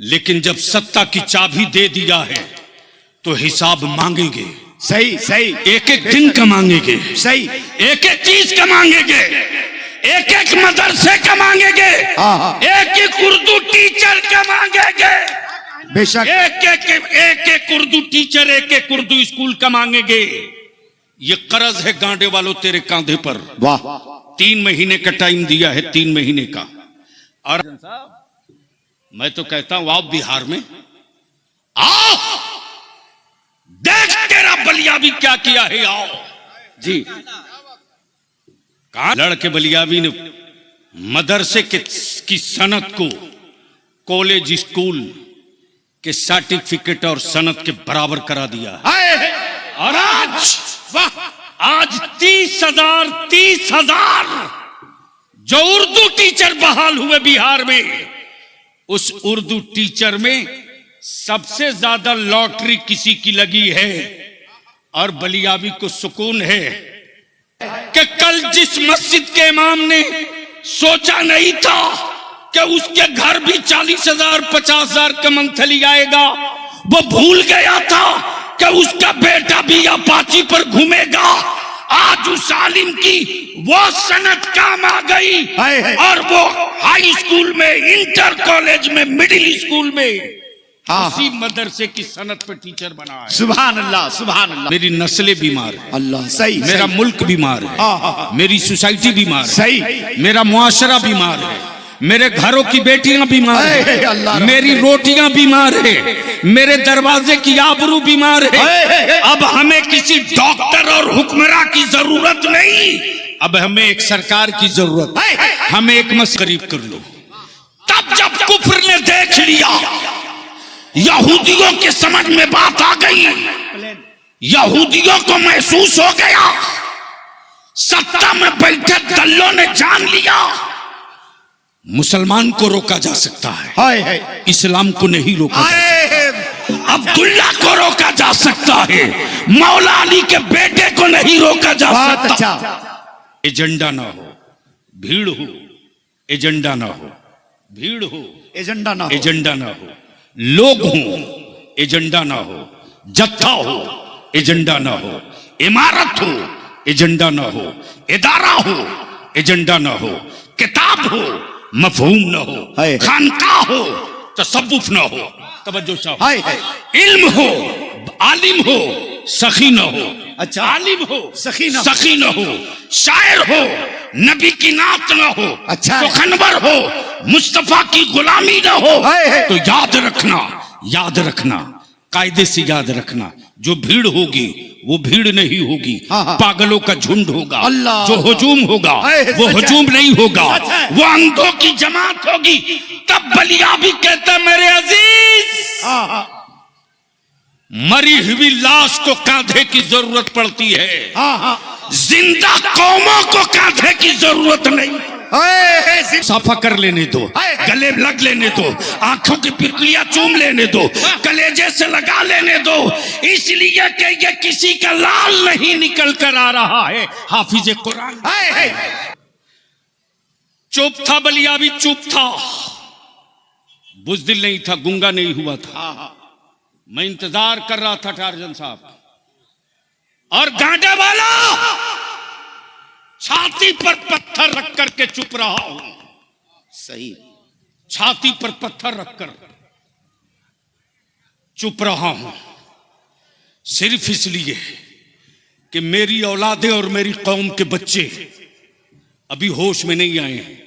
लेकिन जब सत्ता की चाबी दे दिया है तो हिसाब मांगेंगे। सही सही। एक एक दिन का मांगेंगे। सही। एक एक चीज का मांगेंगे। एक एक मदरसे का मांगेंगे। एक एक उर्दू टीचर का मांगेंगे। बेशक। एक एक उर्दू टीचर, एक एक उर्दू स्कूल का मांगेंगे। ये कर्ज है गांडे वालों तेरे कांधे पर। वाह। 3 महीने का टाइम दिया है, 3 महीने का। और मैं तो कहता हूं आओ बिहार में, आओ देख तेरा बलियाबी क्या किया है। आओ जी। कहा लड़के बलियाबी ने मदरसे की सनत को कॉलेज स्कूल के सर्टिफिकेट और सनत के बराबर करा दिया। और आज 30,000 जो उर्दू टीचर बहाल हुए बिहार में, उस उर्दू टीचर में सबसे ज्यादा लॉटरी किसी की लगी है। और बलियाबी को सुकून है कि कल जिस मस्जिद के इमाम ने सोचा नहीं था कि उसके घर भी 40,000 50,000 का मंथली आएगा, वो भूल गया था कि उसका बेटा भी अपाची पर घूमेगा। आज उस आलिम की वो सनत काम आ गई और वो हाई स्कूल में, इंटर कॉलेज में, मिडिल स्कूल में उसी मदरसे की सनत पर टीचर बना है। सुभान अल्लाह, सुभान अल्लाह। मेरी नस्लें बीमार है, अल्लाह सही। मेरा मुल्क बीमार है, मेरी सोसाइटी बीमार है, सही। मेरा मुआशरा बीमार है, मेरे घरों की बेटियां बीमार है, मेरी रोटियां बीमार है, मेरे दरवाजे की आबरू बीमार है। अब हमें किसी डॉक्टर और हुक्मरान की जरूरत नहीं, अब हमें एक सरकार की जरूरत है। हमें एक मस करीब कर लो। तब जब कुफ्र ने देख लिया, यहूदियों के समझ में बात आ गई, यहूदियों को महसूस हो गया, सत्ता में बैठे दल्लों ने जान लिया मुसलमान को रोका जा सकता है, इस्लाम को नहीं रोका जा सकता। अब्दुल्ला को रोका जा सकता है, मौला अली के बेटे को नहीं रोका जा सकता। अच्छा। एजेंडा ना हो, भीड़ हो, एजेंडा ना हो, भीड़ हो, एजेंडा ना हो, एजेंडा ना हो, लोग हो, एजेंडा ना हो, जत्था हो, एजेंडा ना हो, इमारत हो, एजेंडा ना हो, इदारा हो, एजेंडा ना हो, किताब हो, मफहूम न हो, खानका हो, तसव्वुफ न हो, तवज्जो साहब, इल्म हो, आलिम हो, सखी न हो। अच्छा। आलिम हो, सखी न हो, शायर हो, नबी की नात न हो, अच्छा, सुखनवर हो, मुस्तफा की गुलामी न हो। तो याद रखना, कायदे से याद रखना, जो भीड़ होगी वो भीड़ नहीं होगी, पागलों का झुंड होगा। जो हुजूम होगा वो हुजूम नहीं होगा, वो अंधों की जमात होगी। तब बलियाबी कहता मेरे अजीज, मरी हुई लाश को कांधे की जरूरत पड़ती है, जिंदा कौमों को कांधे की जरूरत नहीं। साफा कर लेने दो, गले लग लेने दो, आंखों की पिपलियां चूम लेने दो, कलेजे से लगा लेने दो, इसलिए कि ये किसी का लाल नहीं निकल कर आ रहा है, हाफिज कुरान। चुप था बलियाबी, चुप था, बुज़दिल नहीं था, गुंगा नहीं हुआ था। मैं इंतजार कर रहा था टार्जन साहब, और गांडे वाला छाती पर पत्थर रख कर के चुप रहा हूं। सही। छाती पर पत्थर रखकर चुप रहा हूं, सिर्फ इसलिए कि मेरी औलादे और मेरी कौम के बच्चे अभी होश में नहीं आए हैं।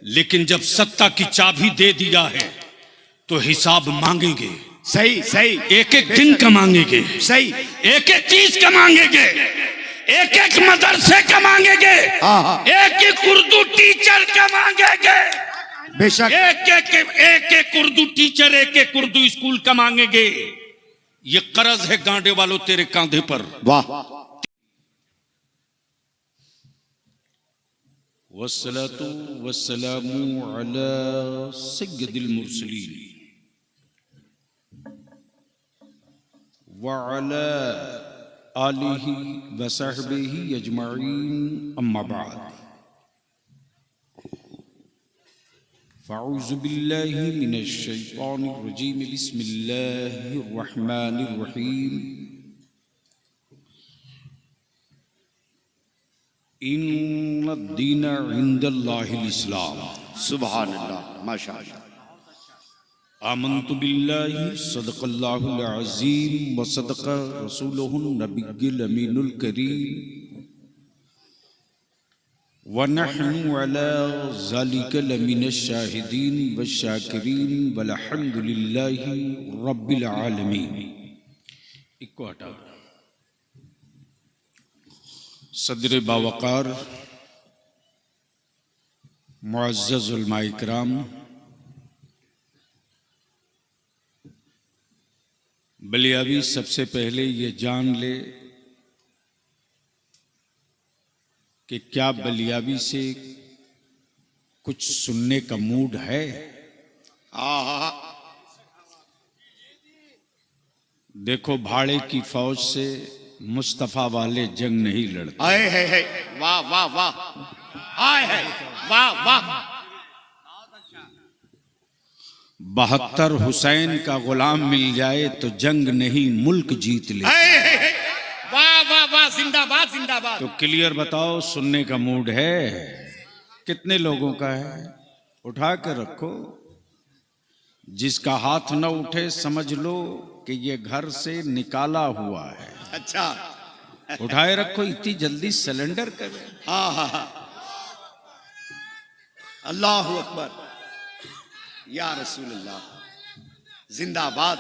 लेकिन जब सत्ता की चाबी दे दिया है तो हिसाब मांगेंगे। सही सही। एक एक दिन का मांगेंगे। सही। एक एक चीज का मांगेंगे, एक एक मदरसे का मांगेंगे, एक एक उर्दू टीचर का मांगेंगे। बेशक। एक एक उर्दू टीचर, एक एक उर्दू स्कूल का मांगेंगे। ये कर्ज है गांडे वालों तेरे कांधे पर। वाह। वस्सलातु वस्सलामु अला सय्यदिल मुरसलीन व अला आलिही व सहबिही अजमाइन, अम्मा बाद। फ़अऊज़ु बिल्लाहि मिनश शैतानिर रजीम बिस्मिल्लाहिर रहमानिर रहीम इन्नद्दीन इंदल्लाहिल इस्लाम सुभान अल्लाह माशाअल्लाह आमन्तु बिल्लाहि सदक़ल्लाहुल अज़ीम व सदक़ रसूलुहुन नबिय्युल अमीनुल करीम व नहनु अला ज़ालिका लमिनश शाहिदीन व शाकिरीन वल्हम्दुलिल्लाहि रब्बिल आलमीन। इक्को हटा। सदर बावकार मुअज़्ज़ज़ उलमा इकराम, बलियावी सबसे पहले ये जान ले कि क्या बलियावी से कुछ सुनने का मूड है? हाँ देखो, भाड़े की फौज से मुस्तफा वाले जंग नहीं लड़ते। आए है वाह वाह वाह आए है वाह वाह 72 हुसैन का गुलाम मिल जाए तो जंग नहीं मुल्क जीत ले। वाह वाह वाह जिंदाबाद जिंदाबाद। तो क्लियर बताओ, सुनने का मूड है? कितने लोगों का है? उठा कर रखो। जिसका हाथ न उठे समझ लो कि ये घर से निकाला हुआ है। अच्छा उठाए रखो, इतनी जल्दी सिलेंडर करे। हाँ हाँ हाँ अल्लाहु अकबर या रसूल अल्लाह। जिंदाबाद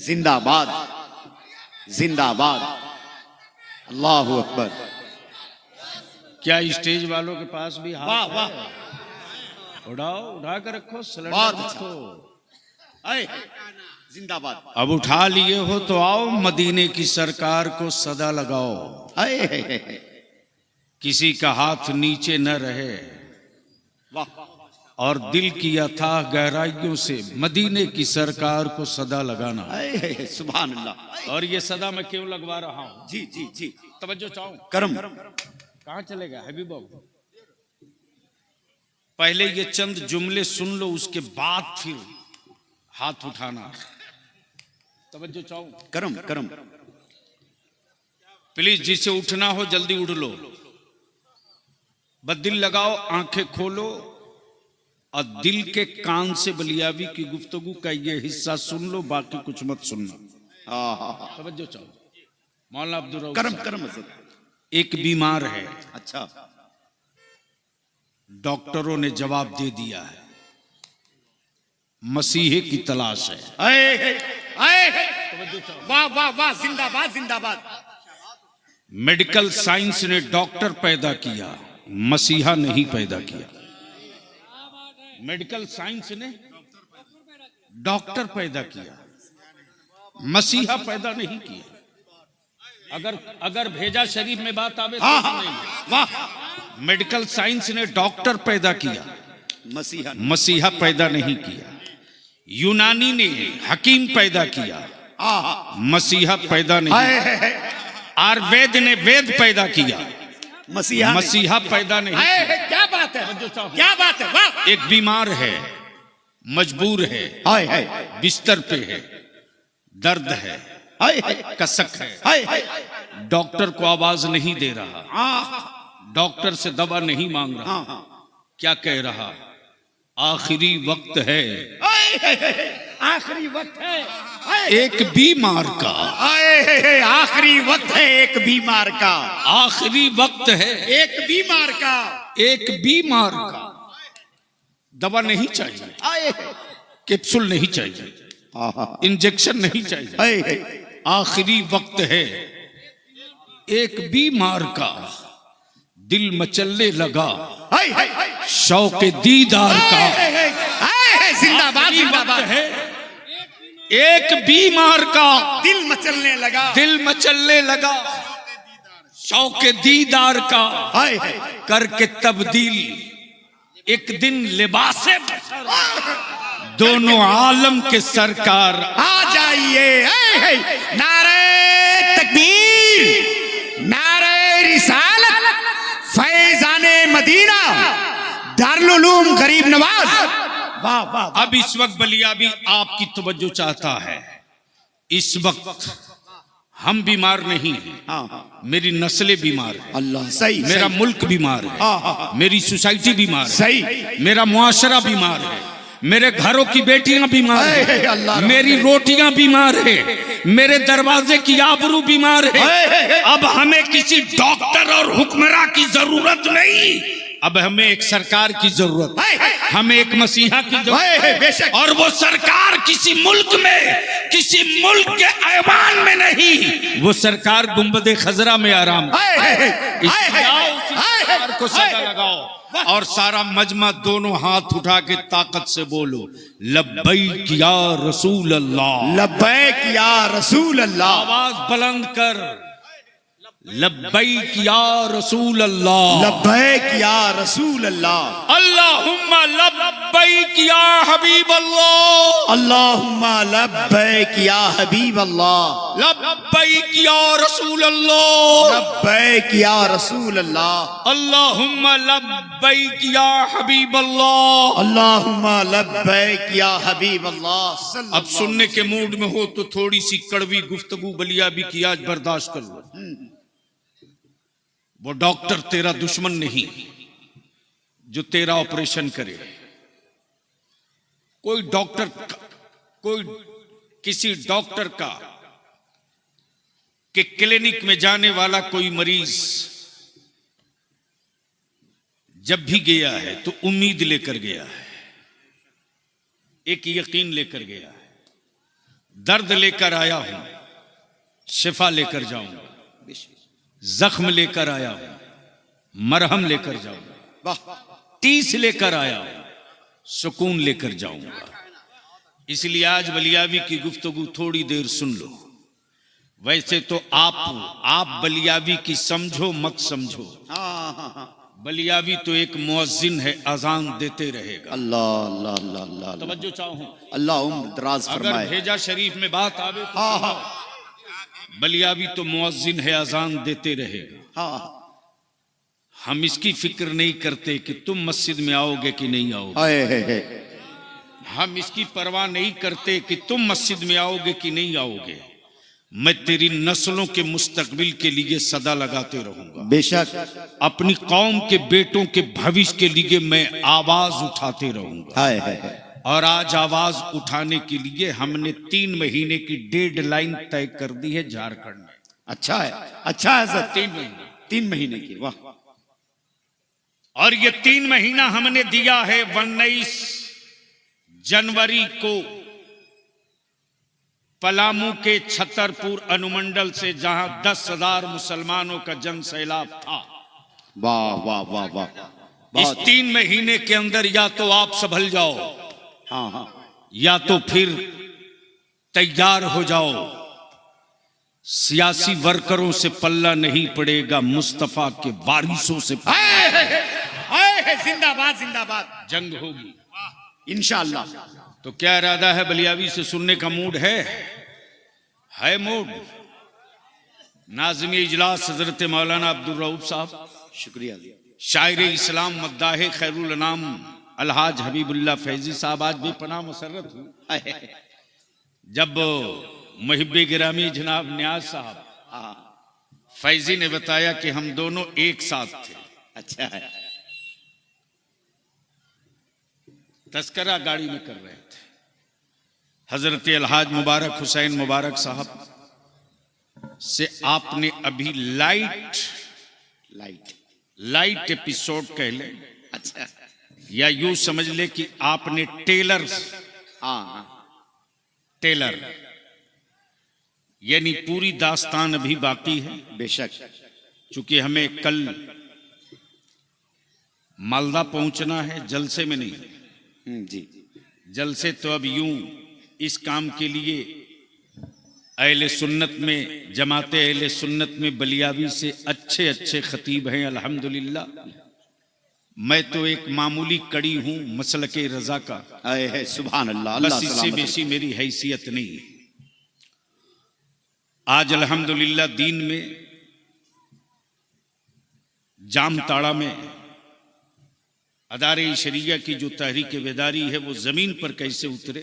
जिंदाबाद जिंदाबाद अल्लाहु अकबर। क्या स्टेज वालों के पास भी हाथ वाह है? वाह उठाओ, उठा कर रखो, सिलेंडर बहुत अच्छा। रखो। आए जिंदाबाद। अब उठा लिए हो तो आओ, मदीने की सरकार को सदा लगाओ। आए किसी का हाथ नीचे न रहे वाह और दिल की अथाह गहराइयों से मदीने की सरकार को सदा लगाना। आए सुभान अल्लाह। और ये सदा मैं क्यों लगवा रहा हूं? जी जी जी तवज्जो चाहूं। करम कहां चलेगा हबीब बाबू? पहले ये चंद जुमले सुन लो, उसके बाद फिर हाथ उठाना। तवज्जो चाहूं। करम करम प्लीज, जिसे उठना हो जल्दी उठ लो। बस दिल लगाओ, आंखें खोलो और दिल के कान से बलियावी की गुफ्तगू का ये हिस्सा सुन लो, बाकी कुछ मत सुनना। हाँ तवज्जो चाहो। मौलाना अब्दुल रऊफ करम साहब, करम एक बीमार है, अच्छा डॉक्टरों ने जवाब दे दिया है, मसीहे की तलाश है। आए आए वाह वाह वाह जिंदाबाद जिंदाबाद। मेडिकल साइंस ने डॉक्टर पैदा किया, मसीहा नहीं पैदा किया। मेडिकल साइंस ने डॉक्टर पैदा किया, मसीहा पैदा नहीं किया। अगर भेजा शरीफ में बात आवे तो नहीं। वाह मेडिकल साइंस ने डॉक्टर पैदा किया, मसीहा मसीहा पैदा नहीं किया। यूनानी ने हकीम पैदा किया, मसीहा पैदा नहीं। आयुर्वेद ने वेद पैदा किया, मसीहा मसीहा पैदा नहीं किया। क्या बात है क्या बात है वाह। एक बीमार है, मजबूर है, हाय हाय बिस्तर पे है, दर्द है, हाय कसक है, हाय डॉक्टर को आवाज नहीं दे रहा, डॉक्टर से दवा नहीं मांग रहा, क्या कह रहा? आखिरी वक्त है, आखिरी वक्त है एक बीमार का, आखिरी वक्त है एक बीमार का, आखिरी वक्त है एक बीमार का, एक बीमार का। दवा नहीं चाहिए, कैप्सूल नहीं चाहिए, इंजेक्शन नहीं चाहिए, आखिरी वक्त है एक बीमार का। दिल मचलने लगा शौक दीदार का। जिंदाबाद जिंदाबाद है एक बीमार का, दिल मचलने लगा, दिल मचलने लगा शौक दीदार का। करके तब्दील एक दिन लिबासे दोनों आलम के सरकार आ जाइए। नारे तकबीर, नारे रिसालत, फैजाने मदीना, दारुल ताजुल उलूम गरीब नवाज। वाह वाह। अब इस वक्त बलियाबी आपकी तवज्जो चाहता है। इस वक्त हम बीमार नहीं हैं, हाँ मेरी नस्लें बीमार है, अल्लाह सही। मेरा मुल्क बीमार है, हाँ। मेरी सोसाइटी बीमार है, सही। मेरा मुआशरा बीमार है, मेरे घरों की बेटियां बीमार अल्लाह है, मेरी रोटियां बीमार है, मेरे दरवाजे की आबरू बीमार है। अब हमें किसी डॉक्टर और हुक्मरां की जरूरत नहीं, अब हमें एक सरकार की जरूरत है, हमें एक मसीहा की जरूरत है। और वो सरकार किसी मुल्क में, किसी मुल्क के ऐवान में नहीं, वो सरकार गुंबद खजरा में आराम। उसी सरकार को सदा लगाओ और सारा मजमा दोनों हाथ उठा के ताकत से बोलो, लब्बैक या रसूल अल्लाह। लब्बैक या रसूल अल्लाह। आवाज बुलंद कर, लब्बैक या रसूल अल्लाह। लब्बैक या रसूल अल्लाह। अल्लाहुम्मा लब्बैक या हबीब अल्लाह। अल्लाहुम्मा लब्बैक या हबीब अल्लाह। लब्बैक या रसूल अल्लाह। लब्बैक या रसूल अल्लाह। अल्लाहुम्मा लब्बैक या हबीब अल्लाह। अल्लाहुम्मा लब्बैक या हबीब अल्लाह। अब सुनने के मूड में हो तो थोड़ी सी कड़वी गुफ्तगू बलियाबी की आज बर्दाश्त कर लो। वो डॉक्टर तेरा दुश्मन नहीं जो तेरा ऑपरेशन करे। कोई डॉक्टर, कोई किसी डॉक्टर का के क्लिनिक में जाने वाला कोई मरीज जब भी गया है तो उम्मीद लेकर गया है, एक यकीन लेकर गया है, दर्द लेकर आया हूं, शिफा लेकर जाऊंगा, जख्म लेकर आया हूं, मरहम लेकर जाऊंगा, टीस लेकर आया हूं, सुकून लेकर जाऊंगा। इसलिए आज बलियाबी की गुफ्तगू थोड़ी देर सुन लो। वैसे तो आप बलियाबी की समझो मत समझो, बलियाबी तो एक मुअज्जिन है, अजान देते रहेगा। अल्लाह अल्लाह अल्लाह अल्लाह। तवज्जो चाहूं, अल्लाह उम्र दराज अगर फरमाए। भेजा शरीफ में बात आवे तो बलियाबी तो मुअज्जिन है, अजान देते रहेगा। हम इसकी फिक्र नहीं करते कि तुम मस्जिद में आओगे कि नहीं आओगे, हम इसकी परवाह नहीं करते कि तुम मस्जिद में आओगे कि नहीं आओगे। मैं तेरी नस्लों के मुस्तकबिल के लिए सदा लगाते रहूंगा, बेशक। अपनी कौम के बेटों के भविष्य के लिए मैं आवाज उठाते रहूंगा। और आज आवाज उठाने के लिए हमने 3 महीने की डेडलाइन तय कर दी है झारखंड में। अच्छा है, अच्छा है सर। 3 महीने की, वाह। और ये 3 महीना हमने दिया है 19 जनवरी को पलामू के छतरपुर अनुमंडल से, जहां 10,000 मुसलमानों का जन सैलाब था। वाह वाह वाह वाह। इस 3 महीने के अंदर या तो आप संभल जाओ, या तो फिर तैयार हो जाओ। सियासी वर्करों से पल्ला नहीं पड़ेगा, मुस्तफा के वारिसों से जिंदाबाद जिंदाबाद। जंग होगी इंशाअल्लाह। तो क्या इरादा है? बलियाबी से सुनने का मूड है मूड? नाज़िम इजलास हजरत मौलाना अब्दुल रऊफ साहब, शुक्रिया। शायर इस्लाम मद्दाहे खैरुल अनाम अलहाज हबीबुल्लाह फैजी साहब आज भी पनाह मुसर्रत हुए। जब मुहिब्बे गिरामी जनाब न्याज साहब फैजी ने बताया कि हम दोनों एक साथ थे, अच्छा है, तस्करा गाड़ी में कर रहे थे, हजरत अलहाज मुबारक हुसैन मुबारक साहब से आपने अभी लाइट एपिसोड कह ले, अच्छा, या यूं समझ ले कि आपने टेलर यानी पूरी दास्तान अभी बाकी है। बेशक। चूंकि हमें कल मालदा पहुंचना है, जलसे में नहीं जी। जलसे तो अब यूं इस काम के लिए अहले सुन्नत में, जमाते अहले सुन्नत में बलियाबी से अच्छे अच्छे खतीब हैं अल्हम्दुलिल्लाह। मैं तो एक मामूली कड़ी हूं मसलके रजा का, सुभान अल्लाह, बस इससे बेसी मेरी हैसियत नहीं। आज अल्हम्दुलिल्लाह दीन में जामताड़ा में अदारे शरिया की जो तहरीक बेदारी है वो जमीन पर कैसे उतरे।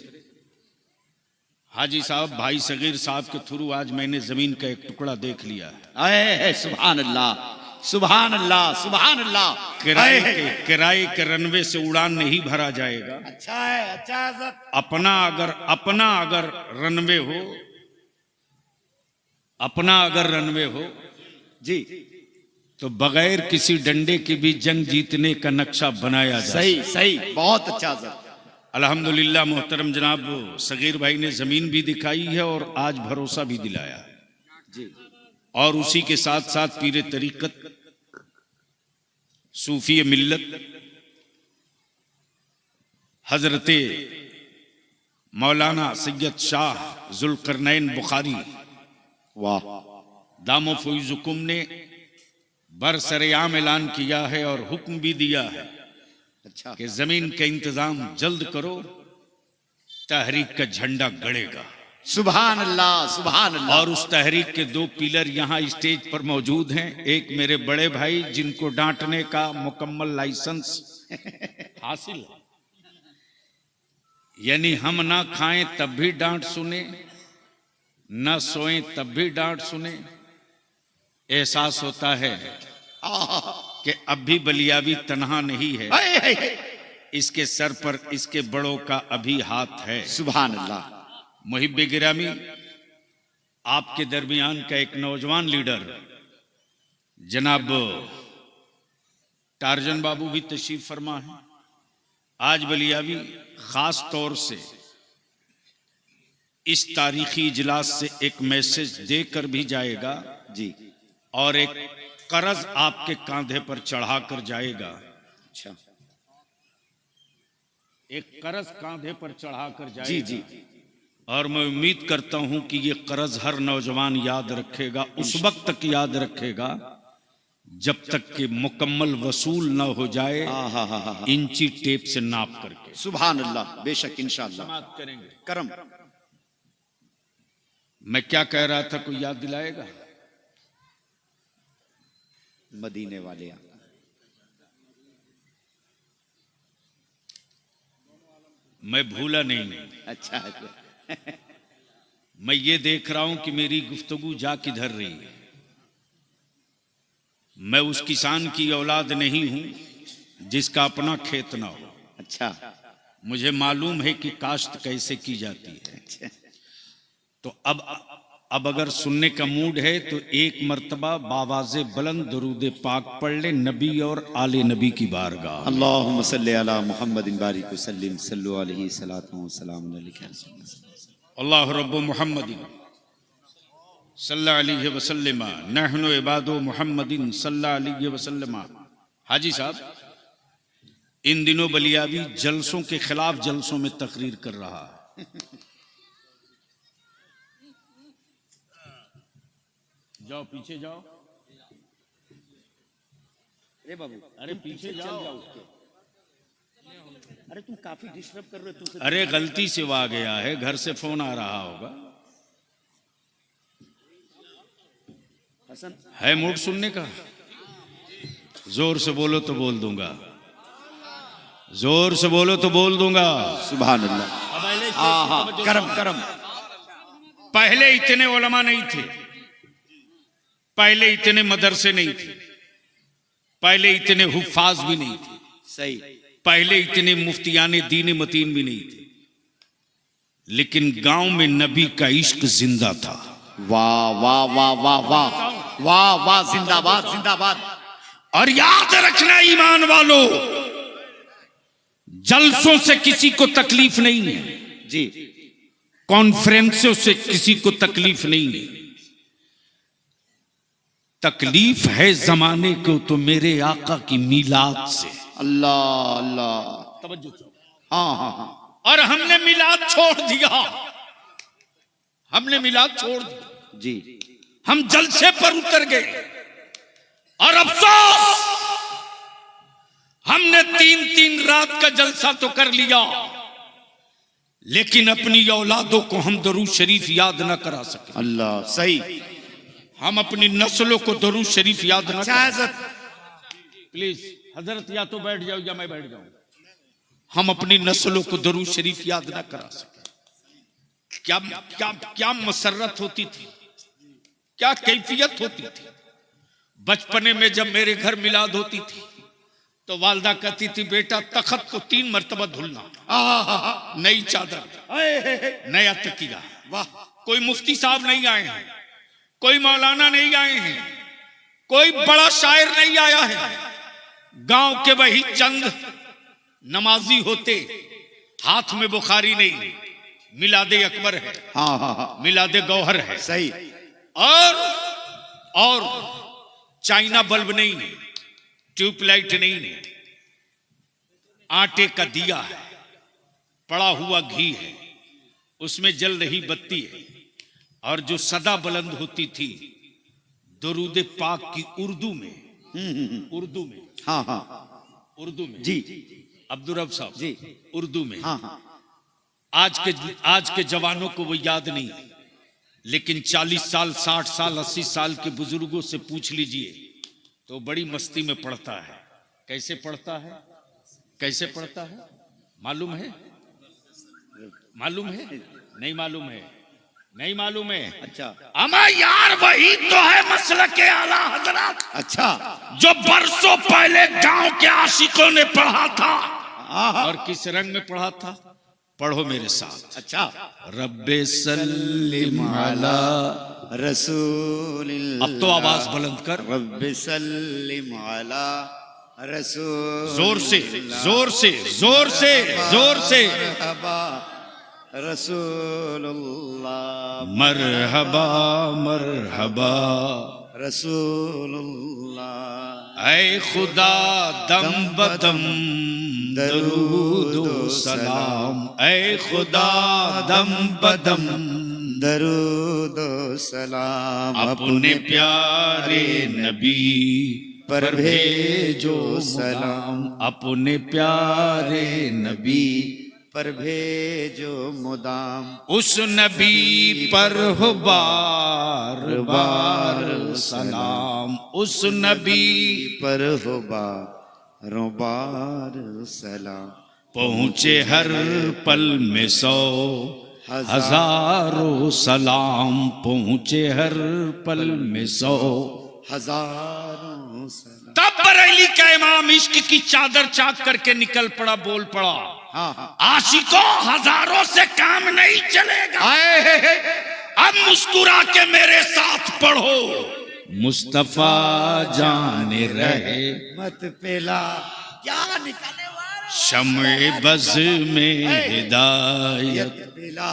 हाजी साहब, भाई सगीर साहब के थ्रू आज मैंने जमीन का एक टुकड़ा देख लिया है। सुभान अल्लाह, सुभान अल्लाह, सुभान अल्लाह। किराए के रनवे से उड़ान नहीं भरा जाएगा। अच्छा है, अच्छा है। अपना अगर रनवे हो, अपना अगर रनवे हो जी, तो बगैर किसी डंडे के भी जंग जीतने का नक्शा बनाया जाए। सही सही, बहुत अच्छा सर। अल्हम्दुलिल्लाह मोहतरम जनाब सगीर भाई ने जमीन भी दिखाई है और आज भरोसा भी दिलाया जी। और उसी के साथ साथ पीरे तरीकत, सूफी मिल्लत हजरते मौलाना सैयद शाह जुल्करनैन बुखारी वाह, दामो फैजुकुम ने बरसरेआम ऐलान किया है और हुक्म भी दिया है अच्छा, कि जमीन का इंतजाम जल्द करो, तहरीक का झंडा गड़ेगा। सुभान अल्लाह, सुभान अल्लाह। और उस तहरीक के दो पिलर यहाँ स्टेज पर मौजूद हैं। एक मेरे बड़े भाई जिनको डांटने का मुकम्मल लाइसेंस हासिल है, यानी हम ना खाएं तब भी डांट सुने, न सोएं तब भी डांट सुने। एहसास होता है कि अब भी बलियावी तन्हा नहीं है, इसके सर पर इसके बड़ों का अभी हाथ है। सुभान अल्लाह। मुहिब्बे गिरामी, आपके दरमियान का एक नौजवान लीडर जनाब टार्जन बाबू भी तशरीफ फरमा है। आज बलियावी खास तौर से इस तारीखी इजलास से एक मैसेज देकर भी जाएगा जी, और एक कर्ज आपके कांधे पर चढ़ाकर जाएगा। अच्छा, एक कर्ज कांधे पर चढ़ाकर जाएगा। जी जी। और मैं उम्मीद करता हूं कि ये कर्ज हर नौजवान याद रखेगा, उस वक्त तक याद रखेगा जब तक कि मुकम्मल वसूल न हो जाए, इंची टेप से नाप करके। सुभान अल्लाह, बेशक इंशाअल्लाह समाप्त करेंगे। करम। मैं क्या कह रहा था, कोई याद दिलाएगा? मदीने वाले आका। मैं भूला नहीं। अच्छा, अच्छा। मैं ये देख रहा हूं कि मेरी गुफ्तगू जा किधर रही है। मैं उस किसान की औलाद नहीं हूं जिसका अपना खेत ना हो। अच्छा, मुझे मालूम है कि काश्त कैसे की जाती है। अच्छा। तो अब अगर सुनने का मूड है तो एक मर्तबा बावाज़े बुलंद दरूद पाक पढ़ ले नबी और आले नबी की बारगाह। अल्लाहुम्मा सल्ली अला मुहम्मदिन बारिक वसल्लिम सल्लु अलैहि सलातु व सलाम अलैहि अल्लाह रब्बु मुहम्मदिन सल्लल्लाहु अलैहि वसल्लम नहनु इबादु मुहम्मदिन सल्लल्लाहु अलैहि वसल्लम। हाजी साहब, इन दिनों बलियावी जलसों के खिलाफ जलसों में तकरीर कर रहा है। जाओ पीछे जाओ। अरे बाबू, अरे पीछे जाओ। अरे तुम काफी डिस्टर्ब कर रहे हो। तुमसे अरे गलती से वो आ गया है, घर से फोन आ रहा होगा। हसन, है मूड सुनने का? जोर से बोलो तो बोल दूंगा, जोर से बोलो तो बोल दूंगा। सुभान अल्लाह। करम करम। पहले इतने उलमा नहीं थे, पहले इतने मदरसे नहीं थे, पहले इतने हुफ्फाज भी नहीं थे, सही, पहले इतने मुफ्तियाने दीन मतीन भी नहीं थे, लेकिन गांव में नबी का इश्क जिंदा था। वाह वाह वाह वाह वाह वाह वाह, जिंदाबाद जिंदाबाद। और याद रखना ईमान वालों, जलसों से किसी को तकलीफ नहीं है जी, कॉन्फ्रेंसों से किसी को तकलीफ नहीं है। तकलीफ है जमाने को तो मेरे आका की मीलाद से। अल्लाह अल्लाह। हाँ हाँ हाँ। और हमने मिलाद छोड़ दिया, हमने मिलाद छोड़ दिया जी, हम जलसे पर उतर गए। और अफसोस, हमने 3-3 रात का जलसा तो कर लिया, लेकिन अपनी औलादों को हम दरूद शरीफ याद ना करा सके। अल्लाह, सही। हम अपनी नस्लों को दरूद शरीफ याद ना करा। इजाजत प्लीज हजरत या तो बैठ जाओ या मैं बैठ जाऊं। हम अपनी नस्लों को दरूद शरीफ याद ना करा सके। क्या क्या क्या मसरत होती थी, क्या कैफियत होती थी। बचपने में जब मेरे घर मिलाद होती थी तो वालदा कहती थी बेटा तखत को 3 मरतबा धुलना, नई चादर, नया तकिया। वाह, कोई मुफ्ती साहब नहीं आए हैं, कोई मौलाना नहीं आए हैं, कोई बड़ा शायर नहीं आया है। गांव के वही चंद नमाजी होते, हाथ में बुखारी नहीं, मिलादे अकबर है, हाँ हाँ हाँ, मिलादे गौहर है, सही। और चाइना बल्ब नहीं, ट्यूबलाइट नहीं, आटे का दिया है, पड़ा हुआ घी है, उसमें जल रही बत्ती है। और जो सदा बुलंद होती थी दरूद पाक की उर्दू में, उर्दू में, हाँ हाँ उर्दू में जी, अब्दुल रब साहब जी, उर्दू में। हाँ हाँ, आज के जवानों को वो याद नहीं, लेकिन 40 साल 60 साल 80 साल के बुजुर्गों से पूछ लीजिए तो बड़ी मस्ती में पढ़ता है। कैसे पढ़ता है, कैसे पढ़ता है मालूम है? मालूम है? नहीं मालूम है, नहीं मालूम है। अच्छा अमा यार वही तो है मसलक के आला हजरत, अच्छा, जो बरसों पहले गांव के आशिकों ने पढ़ा था। हाँ हाँ, और किस रंग में पढ़ा था? पढ़ो मेरे साथ। अच्छा। रब्बे सल्लिम अला, रसूलिल्लाह, अब तो आवाज बुलंद कर, रब्बि सल्लिम अला रसूल, जोर से जोर से जोर से जोर से। मरहबा रसूलुल्लाह, मरहबा मरहबा रसूलुल्लाह, ऐ खुदा दम बदम दरूद सलाम, ऐ खुदा दम बदम दरूद सलाम अपने प्यारे नबी पर भेजो सलाम, अपने प्यारे नबी पर भेजो मुदाम, उस नबी पर हो बार बार सलाम, उस नबी पर हो बारों बार सलाम, पहुँचे हर पल में 100 हजारों सलाम, पहुँचे हर पल में 100 हजारों सलाम। तब बरेली का इमाम इश्क की चादर चाक करके निकल पड़ा, बोल पड़ा, हाँ हाँ, आशिकों हजारों से काम नहीं चलेगा, अब मुस्कुरा के मेरे साथ पढ़ो, मुस्तफा जाने रहे मत पेला क्या निकाले वाला, शम्ए बज़ में हिदायत। पेला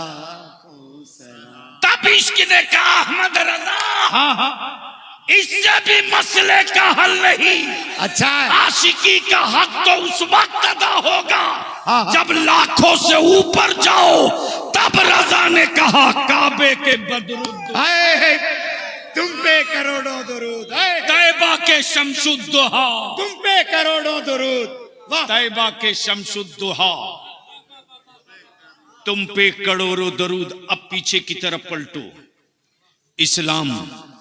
को सलाम। तब इश्क ने कहा अहमद रजा, हाँ हाँ, इससे भी मसले का हल नहीं, अच्छा है, आशिकी का हक तो उस वक्त अदा होगा हाँ। जब लाखों से ऊपर जाओ। तब रजा ने कहा काबे के बदरुद, हाय, तुम पे करोड़ों दुरूद, हाय, तैबा के शमसुद्दुहा, तुम पे करोड़ों दुरूद, वाह, तैबा के शमसुद्दुहा, तुम पे करोड़ों दरूद। अब पीछे की तरफ पलटो। इस्लाम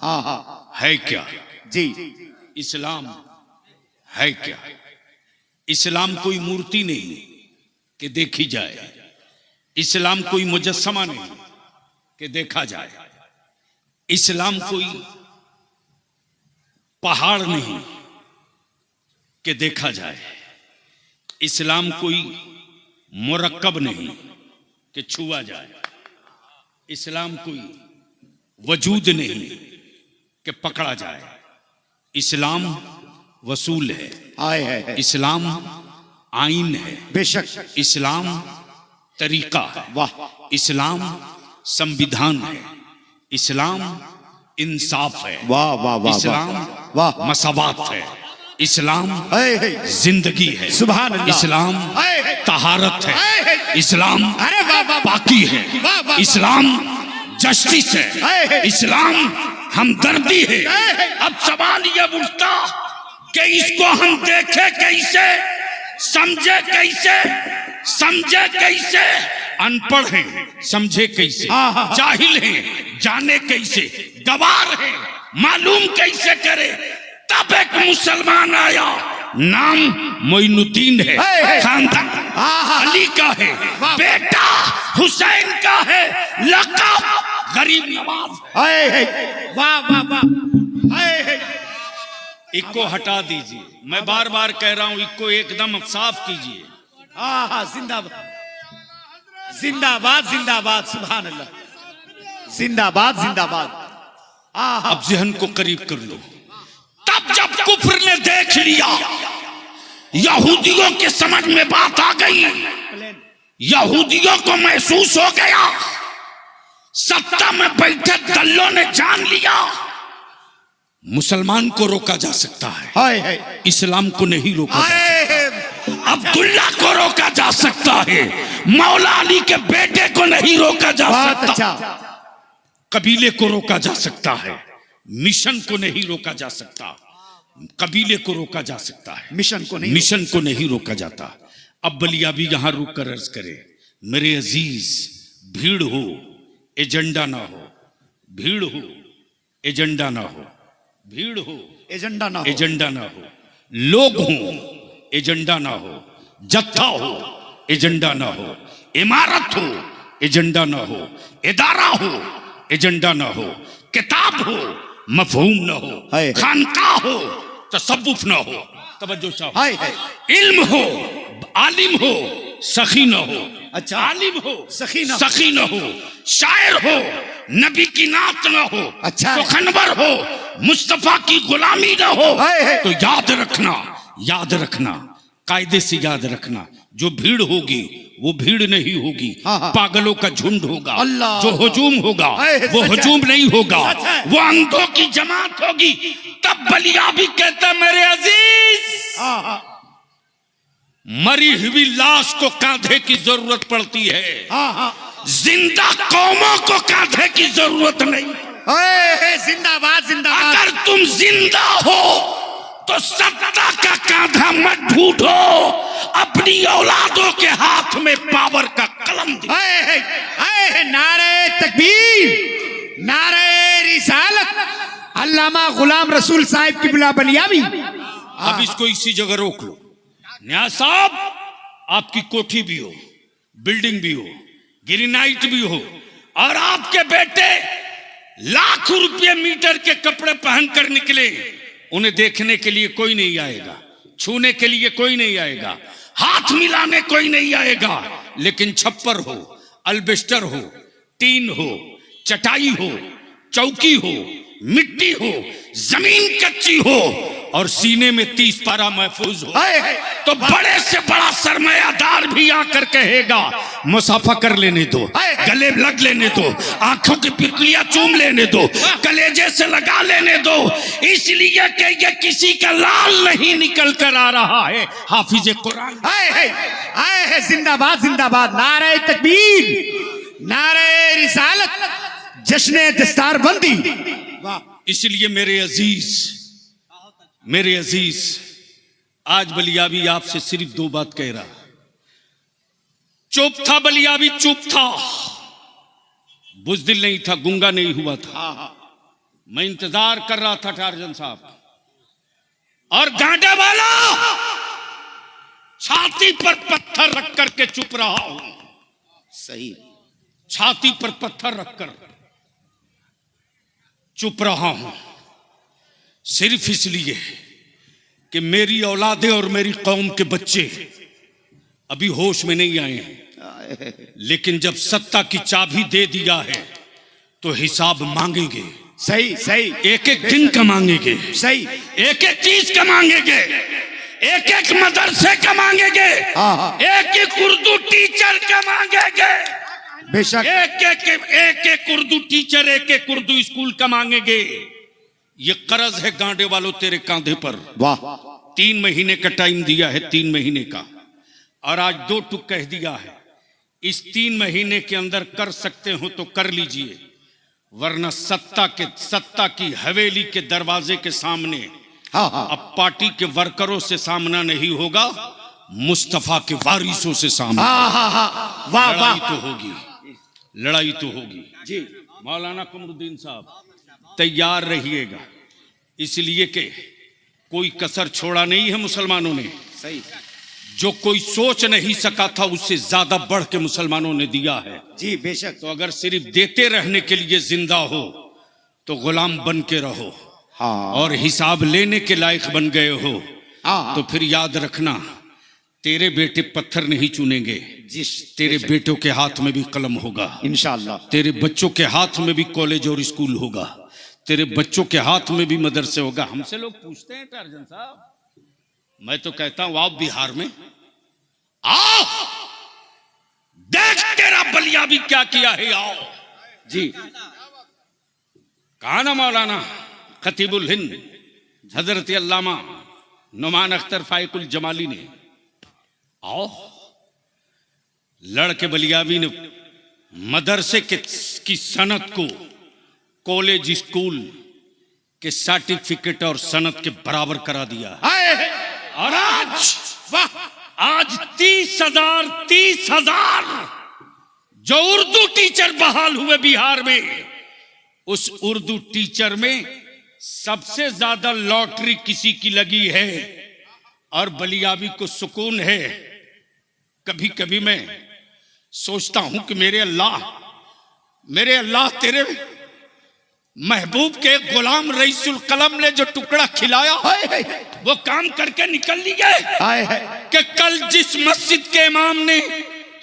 हाँ हाँ है क्या? जी, इस्लाम है क्या? इस्लाम कोई मूर्ति नहीं कि देखी जाए, इस्लाम कोई मुजस्समा नहीं कि देखा जाए, इस्लाम कोई पहाड़ नहीं कि देखा जाए, इस्लाम कोई मुरक्कब नहीं कि छुआ जाए, इस्लाम कोई वजूद नहीं कि पकड़ा जाए, इस्लाम वसूल है, आए है, इस्लाम आइन है, बेशक, इस्लाम तरीका है, वाह, इस्लाम संविधान है, इस्लाम इंसाफ है, वाह वाह वाह, इस्लाम वाह, मसावात है, इस्लाम हाय, हाय, जिंदगी है, सुभान अल्लाह, इस्लाम हाय, हाय, तहारत है, हाय, हाय, इस्लाम अरे वाह वाह, पाकी है, वाह, वाह, इस्लाम जस्टिस हाय, है, हाय, इस्लाम हमदर्दी है। हाय, हाय, अब सवाल यह उठता कि इसको हम देखे कैसे, समझे कैसे, समझे कैसे? अनपढ़ हैं, समझे कैसे? हाँ, हाँ, हाँ। जाहिल हैं, जाने कैसे? गवार हैं, मालूम कैसे करे? तब एक मुसलमान आया, नाम मोइनुद्दीन है, खानदान अली का है, बेटा हुसैन का है, लक़ब गरीब नवाज है। वाह वाह वाह। इको हटा दीजिए, मैं बार बार कह रहा हूं, इको एकदम साफ कीजिए। जिंदाबाद जिंदाबाद जिंदाबाद, सुभान अल्लाह, जिंदाबाद जिंदाबाद। अब जहन को करीब कर लो। तब जब कुफ्र ने देख लिया, यहूदियों के समझ में बात आ गई, यहूदियों को महसूस हो गया, सत्ता में बैठे दल्लों ने जान लिया, मुसलमान को रोका जा सकता है, इस्लाम को नहीं रोका जा सकता। अब्दुल्ला को रोका जा सकता है, मौला अली के बेटे को नहीं रोका जा सकता। कबीले को रोका जा सकता है, मिशन को नहीं रोका जा सकता। कबीले को रोका जा सकता है, मिशन को नहीं रोका जाता। अब बलियाबी यहां रुक कर अर्ज करे, मेरे अजीज, भीड़ हो एजेंडा ना हो, भीड़ हो एजेंडा ना हो, भीड़ हो एजेंडा ना हो, लोग हो एजेंडा ना हो, जत्था हो एजेंडा ना हो, इमारत हो एजेंडा ना हो, इदारा हो एजेंडा ना हो, किताब हो मफहूम ना हो, खानकाह हो तसव्वुफ ना हो, तवज्जो साहब, इल्म हो आलिम हो सखी ना हो, अच्छा, आलिम हो सखी ना हो, शायर हो नबी की नात ना हो, अच्छा, सुखनवर हो मुस्तफा की गुलामी ना हो। तो याद रखना, कायदे से याद रखना, जो भीड़ होगी वो भीड़ नहीं होगी, पागलों का झुंड होगा। जो हुजूम होगा वो हुजूम नहीं होगा, वो अंधों की जमात होगी। तब बलियाबी कहता, मेरे अजीज, मरी हुई लाश को कांधे की जरूरत पड़ती है, जिंदा कौमों को कांधे की जरूरत नहीं। जिंदाबाद जिंदाबाद। अगर तुम जिंदा हो तो सत्ता का कांधा मत ढूंढो, अपनी औलादों के हाथ में पावर का कलम दो। नारे तकबीर, नारे रिसालत, अल्लामा गुलाम रसूल साहिब की बिला बलियाबी। अब इसको इसी जगह रोक लो। न्याय साहब, आपकी कोठी भी हो, बिल्डिंग भी हो, ग्रेनाइट भी हो, और आपके बेटे लाखों रुपये मीटर के कपड़े पहनकर निकले, उन्हें देखने के लिए कोई नहीं आएगा, छूने के लिए कोई नहीं आएगा, हाथ मिलाने कोई नहीं आएगा। लेकिन छप्पर हो, अल्बेस्टर हो, टीन हो, चटाई हो, चौकी हो, मिट्टी हो, जमीन कच्ची हो और सीने में 30 पारा महफूज हो, तो बड़े से बड़ा सरमायादार भी आकर कहेगा मुसाफा कर लेने दो, गले लग लेने दो, आंखों की पिकलियां चूम लेने दो, कलेजे से लगा लेने दो, इसलिए कि ये किसी का लाल नहीं निकल कर आ रहा है, हाफिज कुरान। जिंदाबाद जिंदाबाद, नारे तकबीर, नारे रिसालत, जश्न दस्तारबंदी। इसलिए मेरे अजीज, आज बलियाबी आपसे सिर्फ 2 बात कह रहा। चुप था बलियाबी, चुप था, बुज़दिल नहीं था, गुंगा नहीं हुआ था। मैं इंतजार कर रहा था टार्जन साहब, और गांडे वाला छाती पर पत्थर रख करके चुप रहा हूं। सही, छाती पर पत्थर रखकर चुप रहा हूं, सिर्फ इसलिए कि मेरी औलादे और मेरी कौम के बच्चे अभी होश में नहीं आए हैं। लेकिन जब सत्ता की चाबी दे दिया है तो हिसाब मांगेंगे। सही सही, एक एक दिन का मांगेंगे, सही, एक एक चीज का मांगेंगे, एक एक मदरसे का मांगेंगे, एक एक उर्दू टीचर का मांगेंगे, बेशक, एक एक उर्दू टीचर, एक एक उर्दू स्कूल का मांगेंगे। ये कर्ज है गांडे वालों तेरे कांधे पर। वाह, 3 महीने का टाइम दिया है, 3 महीने का, और आज 2 टुक कह दिया है। इस 3 महीने के अंदर कर सकते हो तो कर लीजिए, वरना सत्ता की हवेली के दरवाजे के सामने अब पार्टी के वर्करों से सामना नहीं होगा, मुस्तफा के वारिसों से सामना। लड़ाई तो होगी, लड़ाई तो होगी जी। मौलाना कमरुद्दीन साहब तैयार रहिएगा, इसलिए कि कोई कसर छोड़ा नहीं है मुसलमानों ने। सही जो कोई सोच नहीं सका था उससे ज्यादा बढ़ के मुसलमानों ने दिया है। जी बेशक। तो अगर सिर्फ देते रहने के लिए जिंदा हो तो गुलाम बन के रहो। हाँ और हिसाब लेने के लायक बन गए हो हाँ तो फिर याद रखना, तेरे बेटे पत्थर नहीं चुनेंगे, जी तेरे बेटों के हाथ में भी कलम होगा, इंशाअल्लाह। तेरे बच्चों के हाथ में भी कॉलेज और स्कूल होगा, तेरे बच्चों के हाथ में भी मदरसे होगा। हमसे लोग पूछते हैं टार्जन साहब, मैं तो कहता हूं आओ बिहार में, आओ देख तेरा बलिया भी क्या किया है, आओ जी कहा ना मौलाना खतीबुल हिंद हजरत अल्लामा नुमान अख्तर फाइकुल जमाली ने, आओ लड़के बलियावी ने मदरसे की सनत को कॉलेज स्कूल के सर्टिफिकेट और सनत के बराबर करा दिया। और आज 30,000 जो उर्दू टीचर बहाल हुए बिहार में, उस उर्दू टीचर में सबसे ज्यादा लॉटरी किसी की लगी है और बलियावी को सुकून है। कभी कभी मैं सोचता हूं कि मेरे अल्लाह तेरे महबूब के गुलाम रईसुल कलम ने जो टुकड़ा खिलाया वो काम करके निकल लिए कि कल जिस मस्जिद के इमाम ने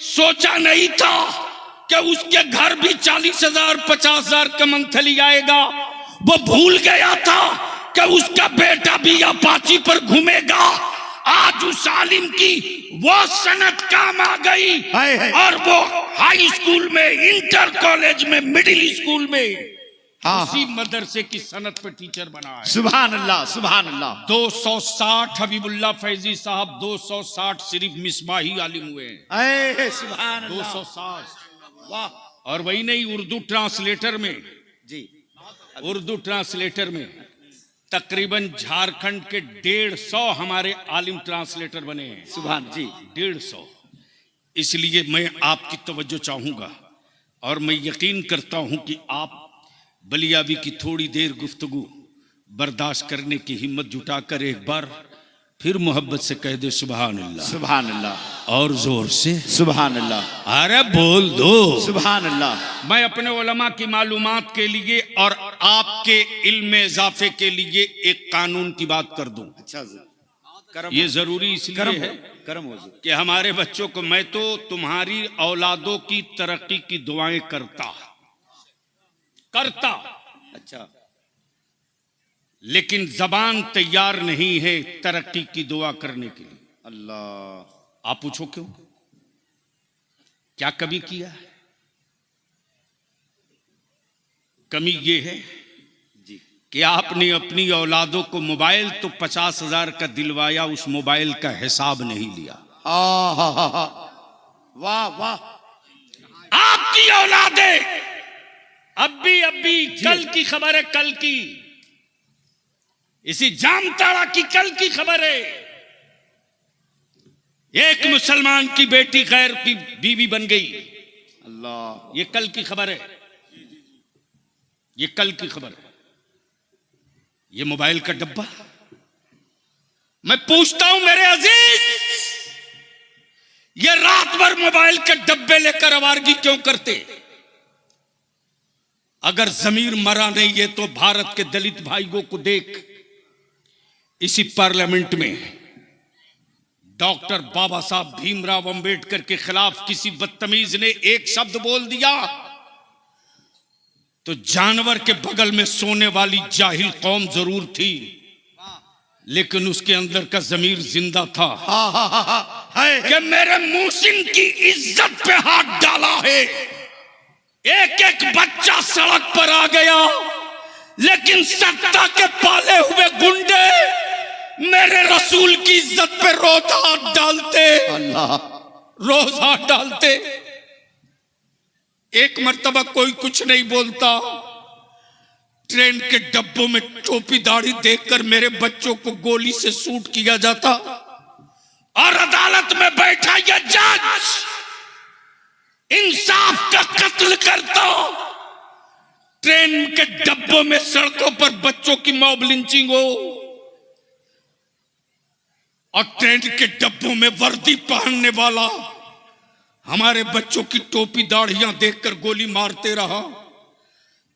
सोचा नहीं था कि उसके घर भी 40,000 50,000 का मंथली आएगा, वो भूल गया था कि उसका बेटा भी अपाची पर घूमेगा। आज उस आलिम की वो सनत काम आ गई और वो हाई स्कूल में, इंटर कॉलेज में, मिडिल स्कूल में उसी मदरसे की सनत पे टीचर बना है। सुभान अल्लाह सुभान अल्लाह। 260 हबीबुल्लाह फैजी साहब 260 सिर्फ मिसबाही आलिम हुए हैं। सुभान अल्लाह 260। वाह। और वही नहीं, उर्दू ट्रांसलेटर में जी, उर्दू ट्रांसलेटर में तकरीबन झारखंड के 150 हमारे आलिम ट्रांसलेटर बने हैं। सुभान जी 150। इसलिए मैं आपकी तवज्जो चाहूंगा और मैं यकीन करता हूं कि आप बलियावी की थोड़ी देर गुफ्तगू बर्दाश्त करने की हिम्मत जुटाकर एक बार फिर मोहब्बत से कह दे सुभान अल्लाह। सुभान अल्लाह। और जोर से सुभान अल्लाह। अरे बोल दो सुभान अल्लाह। मैं अपने उलमा की मालूमात के लिए और आपके इल्म में इजाफे के लिए एक कानून की बात कर दूं। अच्छा करम, ये जरूरी इसलिए है करम हो कि हमारे बच्चों को, मैं तो तुम्हारी औलादों की तरक्की की दुआएं करता, अच्छा, लेकिन जबान तैयार नहीं है तरक्की की दुआ करने के लिए। अल्लाह। आप पूछो क्यों? क्या कभी किया है? कमी ये है जी कि आपने अपनी औलादों को मोबाइल तो 50,000 का दिलवाया, उस मोबाइल का हिसाब नहीं लिया। वाह वाह। आपकी औलादें अभी कल की खबर है, कल की, इसी जामताड़ा की कल की खबर है, एक मुसलमान की बेटी गैर की बीवी बन गई। अल्लाह। ये कल की खबर है, ये कल की खबर है। ये मोबाइल का डब्बा, मैं पूछता हूं मेरे अजीज, ये रात भर मोबाइल के डब्बे लेकर आवारगी क्यों करते? अगर जमीर मरा नहीं है तो भारत के दलित भाइयों को देख, इसी पार्लियामेंट में डॉक्टर बाबा साहब भीमराव अंबेडकर के खिलाफ किसी बदतमीज ने एक शब्द बोल दिया तो जानवर के बगल में सोने वाली जाहिल कौम जरूर थी, लेकिन उसके अंदर का जमीर जिंदा था कि मेरे मुहसिन की इज्जत पे हाथ डाला है। एक एक बच्चा सड़क पर आ गया, लेकिन सत्ता के पाले हुए गुंडे मेरे रसूल की इज्जत पे रोज हाथ डालते, रोज हाथ डालते। एक मर्तबा कोई कुछ नहीं बोलता, ट्रेन के डब्बों में टोपी दाढ़ी देखकर मेरे बच्चों को गोली से शूट किया जाता और अदालत में बैठा यह जज इंसाफ का कत्ल करता। ट्रेन के डब्बों में, सड़कों पर बच्चों की मॉब लिंचिंग हो, और ट्रेन के डब्बों में वर्दी पहनने वाला हमारे बच्चों की टोपी दाढ़ियां देखकर गोली मारते रहा।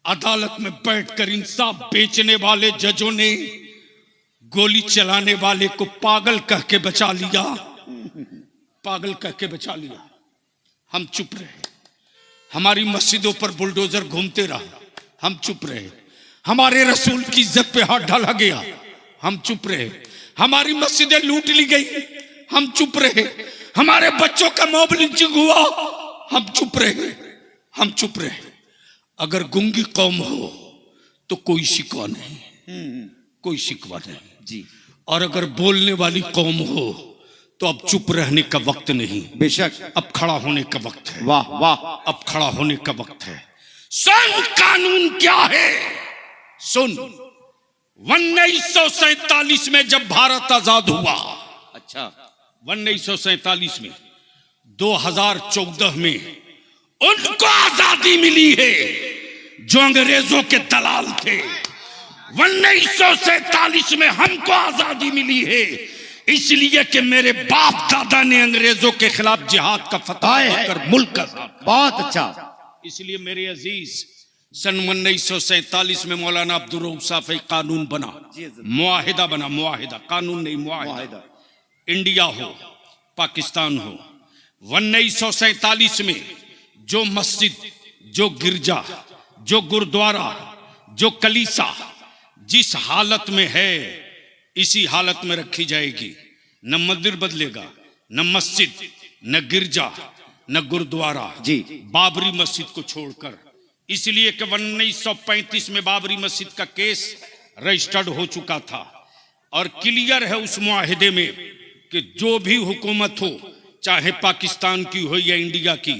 अदालत में बैठकर इंसाफ बेचने वाले जजों ने गोली चलाने वाले को पागल कह के बचा लिया, पागल कह के बचा लिया। हम चुप रहे। हमारी मस्जिदों पर बुलडोजर घूमते रहा, हम चुप रहे। हमारे रसूल की इज्जत पे हाथ डाला गया, हम चुप रहे। हमारी मस्जिदें लूट ली गई, हम चुप रहे। हमारे बच्चों का मॉब लिंचिंग हुआ, हम चुप रहे, हम चुप रहे। अगर गूंगी कौम हो तो कोई शिकवा नहीं, कोई शिकवा नहीं जी। और अगर बोलने वाली कौम हो तो अब चुप रहने का वक्त नहीं, बेशक अब खड़ा होने का वक्त है। वाह वाह। अब खड़ा होने का वक्त है। सुन कानून क्या है, सुन। 1947 में जब भारत आजाद हुआ, अच्छा 1947 में, 2014 में उनको आजादी मिली है जो अंग्रेजों के दलाल थे। 1947 में हमको आजादी मिली है इसलिए कि मेरे बाप दादा ने अंग्रेजों के खिलाफ जिहाद का फतवा कर मुल्क का। बहुत अच्छा। इसलिए मेरे अजीज, सन 1947 में मौलाना अब्दुल रऊफ साफ़ी कानून बना, मुआहिदा बना, मुआहिदा, कानून नहीं मुआहिदा। इंडिया हो पाकिस्तान हो, 1947 में जो मस्जिद, जो गिरजा, जो गुरुद्वारा, जो कलीसा जिस हालत में है इसी हालत में रखी जाएगी। न मंदिर बदलेगा, न मस्जिद, न गिरजा, न गुरुद्वारा जी। बाबरी मस्जिद को छोड़कर। इसलिए कि 1935 में बाबरी मस्जिद का केस रजिस्टर्ड हो चुका था और क्लियर है उस मुआहिदे में कि जो भी हुकूमत हो, चाहे पाकिस्तान की हो या इंडिया की,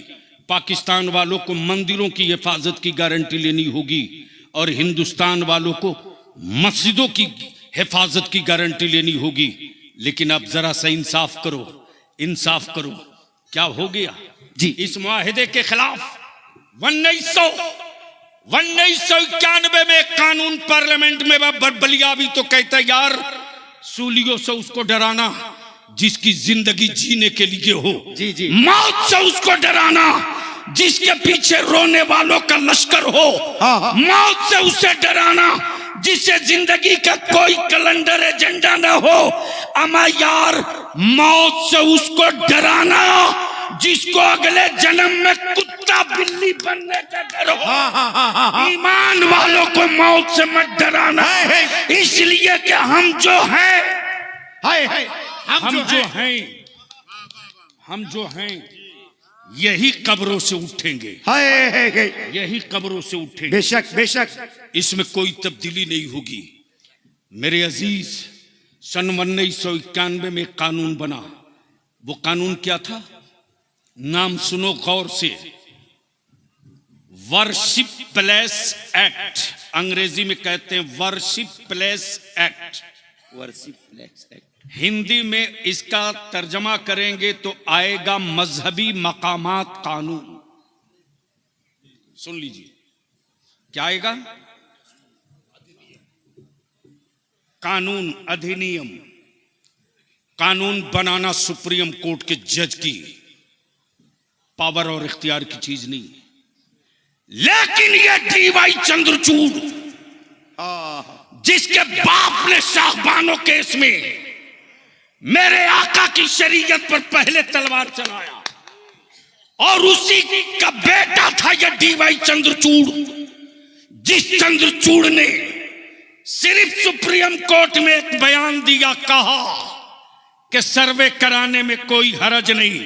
पाकिस्तान वालों को मंदिरों की हिफाजत की गारंटी लेनी होगी और हिंदुस्तान वालों को मस्जिदों की हिफाजत की गारंटी लेनी होगी। लेकिन अब जरा सा इंसाफ करो, इंसाफ करो। क्या हो गया जी? इस मुआहिदे के खिलाफ 1991 में कानून पार्लियामेंट में बलिया भी तो कहता यार सूलियों से उसको डराना जिसकी जिंदगी जीने के लिए हो, जी जी। मौत से उसको डराना जिसके पीछे रोने वालों का लश्कर हो, मौत से उसे डराना जिसे जिंदगी का कोई कैलेंडर एजेंडा ना हो। अमा यार, मौत से उसको डराना जिसको अगले जन्म में कुत्ता बिल्ली बनने का डर हो। ईमान वालों को मौत से मत डराना, इसलिए कि हम जो हैं, हम जो हैं यही कब्रों से उठेंगे, यही कब्रों से उठेंगे। बेशक बेशक, इसमें कोई तब्दीली नहीं होगी। मेरे अजीज, सन 1991 में कानून बना। वो कानून क्या था? नाम सुनो गौर से, वर्शिप प्लेस एक्ट। अंग्रेजी में कहते हैं worship place act. Worship place act Hindi में इसका तर्जमा करेंगे तो आएगा मजहबी मकामात कानून। सुन लीजिए क्या आएगा? कानून, अधिनियम। कानून बनाना सुप्रीम कोर्ट के जज की पावर और इख्तियार की चीज नहीं, लेकिन ये डीवाई चंद्रचूड़ जिसके बाप ने शाहबानो केस में मेरे आका की शरीयत पर पहले तलवार चलाया और उसी का बेटा था यह डीवाई चंद्रचूड़, जिस चंद्रचूड़ ने सिर्फ सुप्रीम कोर्ट में एक बयान दिया, कहा कि सर्वे कराने में कोई हरज नहीं।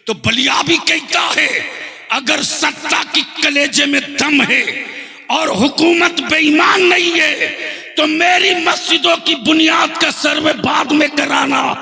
तो बलिया भी कहता है अगर सत्ता की कलेजे में दम है और हुकूमत बेईमान नहीं है तो मेरी मस्जिदों की बुनियाद का सर्वे बाद में कराना।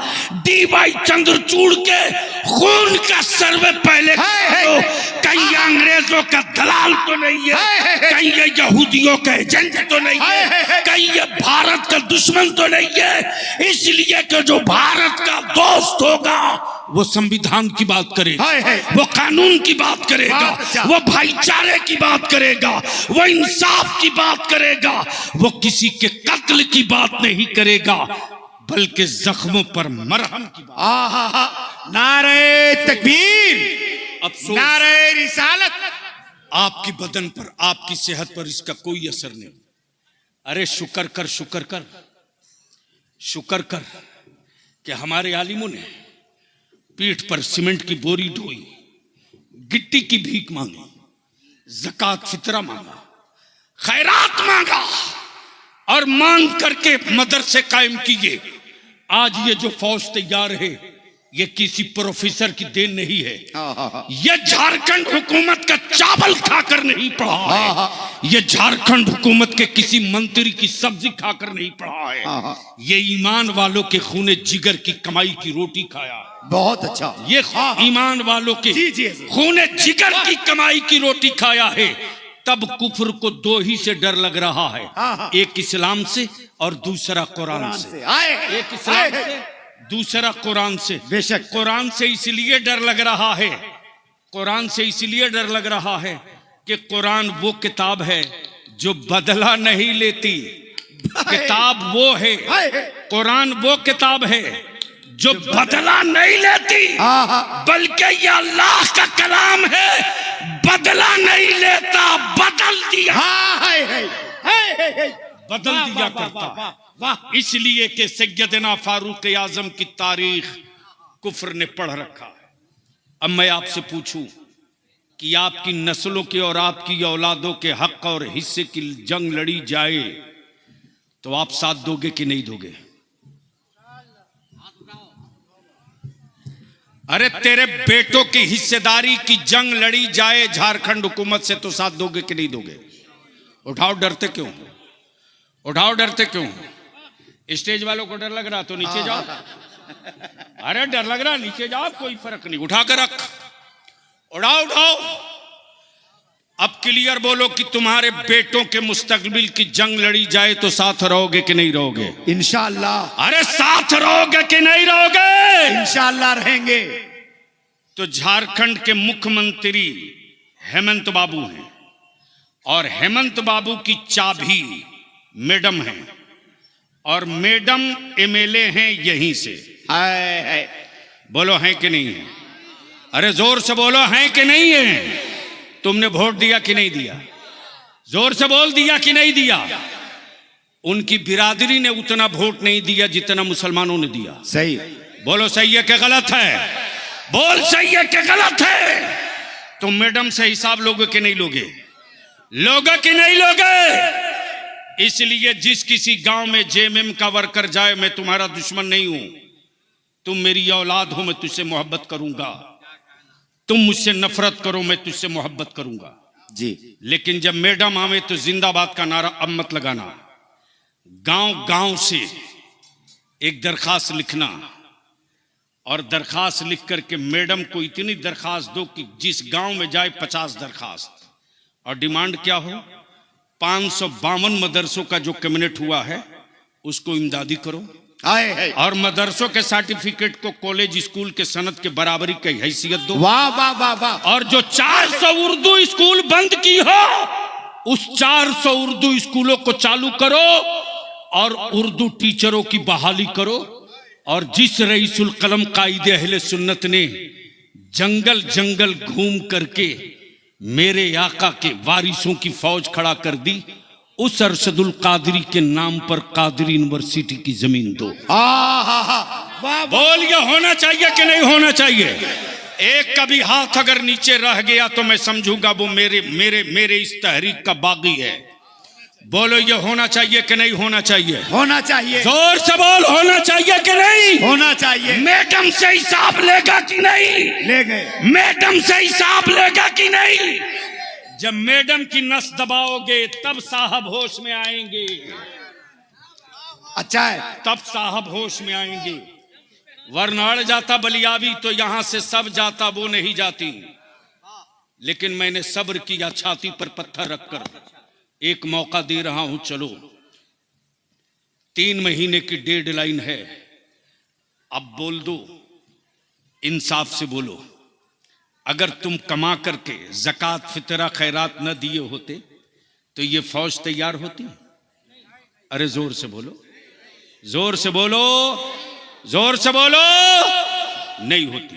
डीवाई चंद्रचूड़ के खून का सर्वे पहले करो। कहीं अंग्रेजों का दलाल तो नहीं है, कहीं ये यहूदियों का एजेंट तो नहीं है, कहीं ये भारत का दुश्मन तो नहीं है। इसलिए कि जो भारत का दोस्त होगा वो संविधान की बात करेगा, वो कानून की बात करेगा, वो भाईचारे की बात करेगा, वो इंसाफ की बात करेगा, वो किसी के कत्ल की बात नहीं करेगा। बल्कि जख्मों पर मरहम की बात। आहा, नारे तकबीर, अफसोस नारे रिसालत। आपकी बदन पर, आपकी सेहत पर इसका कोई असर नहीं। अरे शुक्र कर, शुक्र कर, शुक्र कर कि हमारे आलिमों ने पीठ पर सीमेंट की बोरी ढोई, गिट्टी की भीख मांगी, ज़कात फितरा मांगा, खैरात मांगा और मांग करके मदरसे कायम किए। आज ये जो फौज तैयार है, ये किसी प्रोफेसर की देन नहीं है। ये झारखंड हुकूमत का चावल खाकर नहीं पढ़ा है। ये झारखंड हुकूमत के किसी मंत्री की सब्जी खाकर नहीं पढ़ा है। ये ईमान वालों के खूने जिगर की कमाई की रोटी खाया है। बहुत अच्छा। ये ईमान वालों के खूने जिगर की कमाई की रोटी खाया है। तब कुफ्र को दो ही से डर लग रहा है, एक इस्लाम से और दूसरा कुरान से। एक इस्लाम से, दूसरा कुरान से। बेशक कुरान से इसलिए डर लग रहा है, कुरान से इसलिए डर लग रहा है कि कुरान वो किताब है जो बदला नहीं लेती। किताब वो है, कुरान वो किताब है जो बदला नहीं लेती, बल्कि ये अल्लाह का कलाम है, बदला नहीं लेता, बदल दिया, बदल दिया करता। इसलिए कि सैयदना फारूक आजम की तारीख कुफ्र ने पढ़ रखा है। अब मैं आपसे पूछूं कि आपकी नस्लों के और आपकी औलादों के हक और हिस्से की जंग लड़ी जाए तो आप साथ दोगे कि नहीं दोगे? अरे तेरे बेटों की हिस्सेदारी की जंग लड़ी जाए झारखंड हुकूमत से तो साथ दोगे कि नहीं दोगे? उठाओ, डरते क्यों? उठाओ, डरते क्यों? स्टेज वालों को डर लग रहा तो नीचे जाओ। अरे डर लग रहा, नीचे जाओ, कोई फर्क नहीं, उठा कर रख, उठाओ उठाओ। अब क्लियर बोलो कि तुम्हारे बेटों के मुस्तकबिल की जंग लड़ी जाए तो साथ रहोगे कि नहीं रहोगे? इंशाअल्लाह। अरे साथ रहोगे कि नहीं रहोगे? इंशाअल्लाह रहेंगे। तो झारखंड के मुख्यमंत्री हेमंत बाबू हैं और हेमंत बाबू की चाबी मैडम है और मैडम एमएलए हैं यहीं से। बोलो हैं कि नहीं है? अरे जोर से बोलो, हैं कि नहीं है? तुमने वोट दिया कि नहीं दिया? जोर से बोल, दिया कि नहीं दिया? उनकी बिरादरी ने उतना वोट नहीं दिया जितना मुसलमानों ने दिया। सही बोलो, सही है कि गलत है? बोल, सही है कि गलत है? तुम मैडम से हिसाब लोगे कि नहीं लोगे? लोगे कि नहीं लोगे? इसलिए जिस किसी गांव में जेएमएम का वर्कर जाए, मैं तुम्हारा दुश्मन नहीं हूं, तुम मेरी औलाद हो, मैं तुझसे मोहब्बत करूंगा। तुम मुझसे नफरत करो, मैं तुझसे मोहब्बत करूंगा जी। लेकिन जब मैडम आवे तो जिंदाबाद का नारा अब मत लगाना। गांव गांव से एक दरखास्त लिखना और दरखास्त लिख करके मैडम को इतनी दरखास्त दो कि जिस गांव में जाए 50 दरखास्त। और डिमांड क्या हो? 552 मदरसों का जो कैबिनेट हुआ है उसको इमदादी करो और मदरसों के सर्टिफिकेट को कॉलेज स्कूल के सनद के बराबरी की हैसियत दो। वाह वाह वाह वाह। और जो 400 उर्दू स्कूल बंद की हो, उस 400 उर्दू स्कूलों को चालू करो और उर्दू टीचरों की बहाली करो। और जिस रईसुल कलम कायदे अहले सुन्नत ने जंगल जंगल घूम करके मेरे आका के वारिसों की फौज खड़ा कर दी, उस अरशदुल कादरी के नाम पर कादरी यूनिवर्सिटी की जमीन दो। बोल, ये होना चाहिए कि नहीं होना चाहिए? एक कभी हाथ अगर नीचे रह गया तो मैं समझूंगा वो मेरे मेरे मेरे इस तहरीक का बागी है। बोलो, ये होना चाहिए कि नहीं होना चाहिए? होना चाहिए। जोर से बोल, होना चाहिए कि नहीं होना चाहिए? मैडम से हिसाब लेगा कि नहीं? ले गए। मैडम से हिसाब लेगा कि नहीं? जब मैडम की नस दबाओगे तब साहब होश में आएंगे। अच्छा है, तब साहब होश में आएंगे। वरना अड़ जाता बलियावी तो यहां से सब जाता, वो नहीं जाती। लेकिन मैंने सब्र किया, छाती पर पत्थर रखकर एक मौका दे रहा हूं। चलो, 3 महीने की डेडलाइन है, अब बोल दो, इंसाफ से बोलो। अगर तुम कमा करके ज़कात फितरा खैरात न दिए होते तो ये फौज तैयार होती? अरे जोर से बोलो। जोर से बोलो, जोर से बोलो, नहीं होती।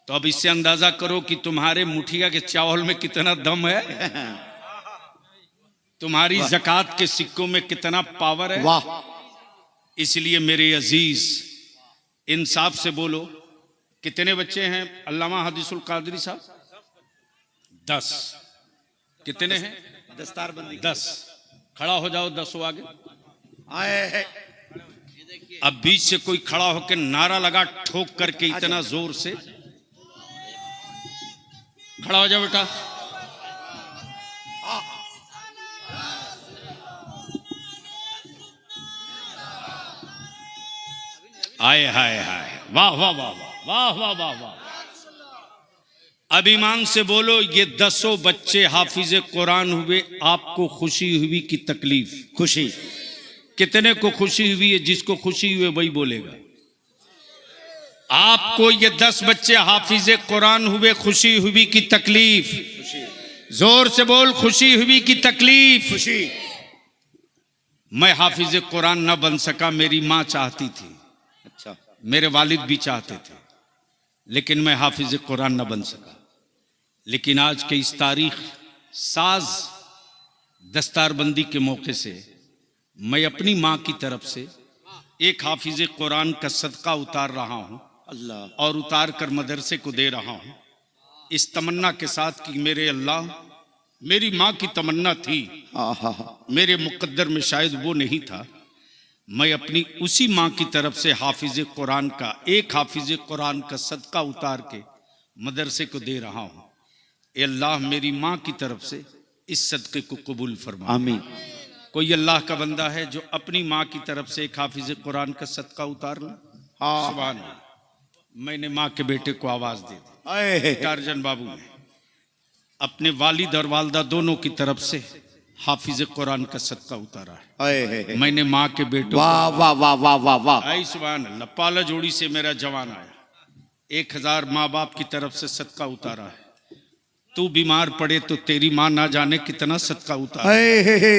तो अब इससे अंदाजा करो कि तुम्हारे मुठिया के चावल में कितना दम है, तुम्हारी ज़कात के सिक्कों में कितना पावर है। वाह, इसलिए मेरे अजीज, इंसाफ से बोलो। कितने बच्चे हैं अल्लामा हदीसुल कादरी साहब? 10। कितने हैं? दस्तारबंदी 10। खड़ा हो जाओ 10 आगे। आए है। अब बीच से कोई खड़ा होकर नारा लगा ठोक करके इतना जोर से, खड़ा हो जाओ बेटा। आए हाय हाय, वाह वाह वाह वाह वाह वाह वाह। अब ईमान से बोलो, ये 10 बच्चे हाफिज कुरान हुए, आपको खुशी हुई कि तकलीफ? खुशी। कितने को खुशी हुई है? जिसको खुशी हुई वही बोलेगा। आपको ये 10 बच्चे हाफिज कुरान हुए, खुशी हुई कि तकलीफ? खुशी। जोर से बोल, खुशी हुई कि तकलीफ? खुशी। मैं हाफिज कुरान न बन सका, मेरी माँ चाहती थी, अच्छा, मेरे वालिद भी चाहते थे, लेकिन मैं हाफिज कुरान न बन सका। लेकिन आज के इस तारीख साज दस्तारबंदी के मौके से मैं अपनी माँ की तरफ से एक हाफिज कुरान का सदका उतार रहा हूँ, अल्लाह, और उतार कर मदरसे को दे रहा हूँ, इस तमन्ना के साथ कि मेरे अल्लाह, मेरी माँ की तमन्ना थी, मेरे मुकद्दर में शायद वो नहीं था, मैं अपनी उसी माँ की तरफ से हाफिज कुरान का, एक हाफिज कुरान का सदका उतार के मदरसे को दे रहा हूँ। ए अल्लाह, मेरी माँ की तरफ से इस सदके को कबूल फरमा। आमीन। कोई अल्लाह का बंदा है जो अपनी माँ की तरफ से एक हाफिज कुरान का सदका उतार ले? सुभान अल्लाह। मैंने माँ के बेटे को आवाज दे दी। टार्जन बाबू ने अपने वालिद और वालदा दोनों की तरफ से हाफिज कुरान का सदका उतारा है। मैंने माँ के बेटों, वाह वाह वाह वाह वाह वाह, आई सुभान अल्लाह। पाला जोड़ी से मेरा जवान आया, 1000 माँ बाप की तरफ से सदका उतारा है। तू बीमार पड़े तो तेरी माँ ना जाने कितना सदका उतारा।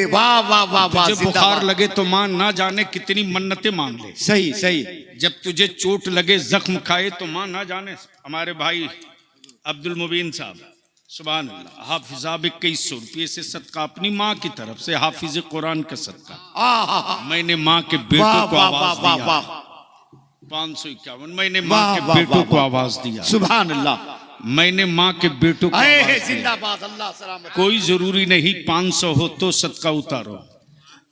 वाह वाह वाह वाह। तुझे बुखार लगे तो माँ ना जाने कितनी मन्नतें मांग ले। सही सही। जब तुझे चोट लगे, जख्म खाए तो माँ ना जाने। हमारे भाई अब्दुल मुबीन साहब, सुभान अल्लाह, हाफिजाब 2100 रुपये से सदका अपनी माँ की तरफ से, हाफिज कुरान का सदका। मैंने माँ के बेटों को आवाज दिया। 551। मैंने माँ के बेटों को आवाज दिया। सुभान अल्लाह। मैंने माँ के बेटों को आवाज दिया। जिंदाबाद, अल्लाह सलामत। कोई जरूरी नहीं 500 हो तो सदका उतारो,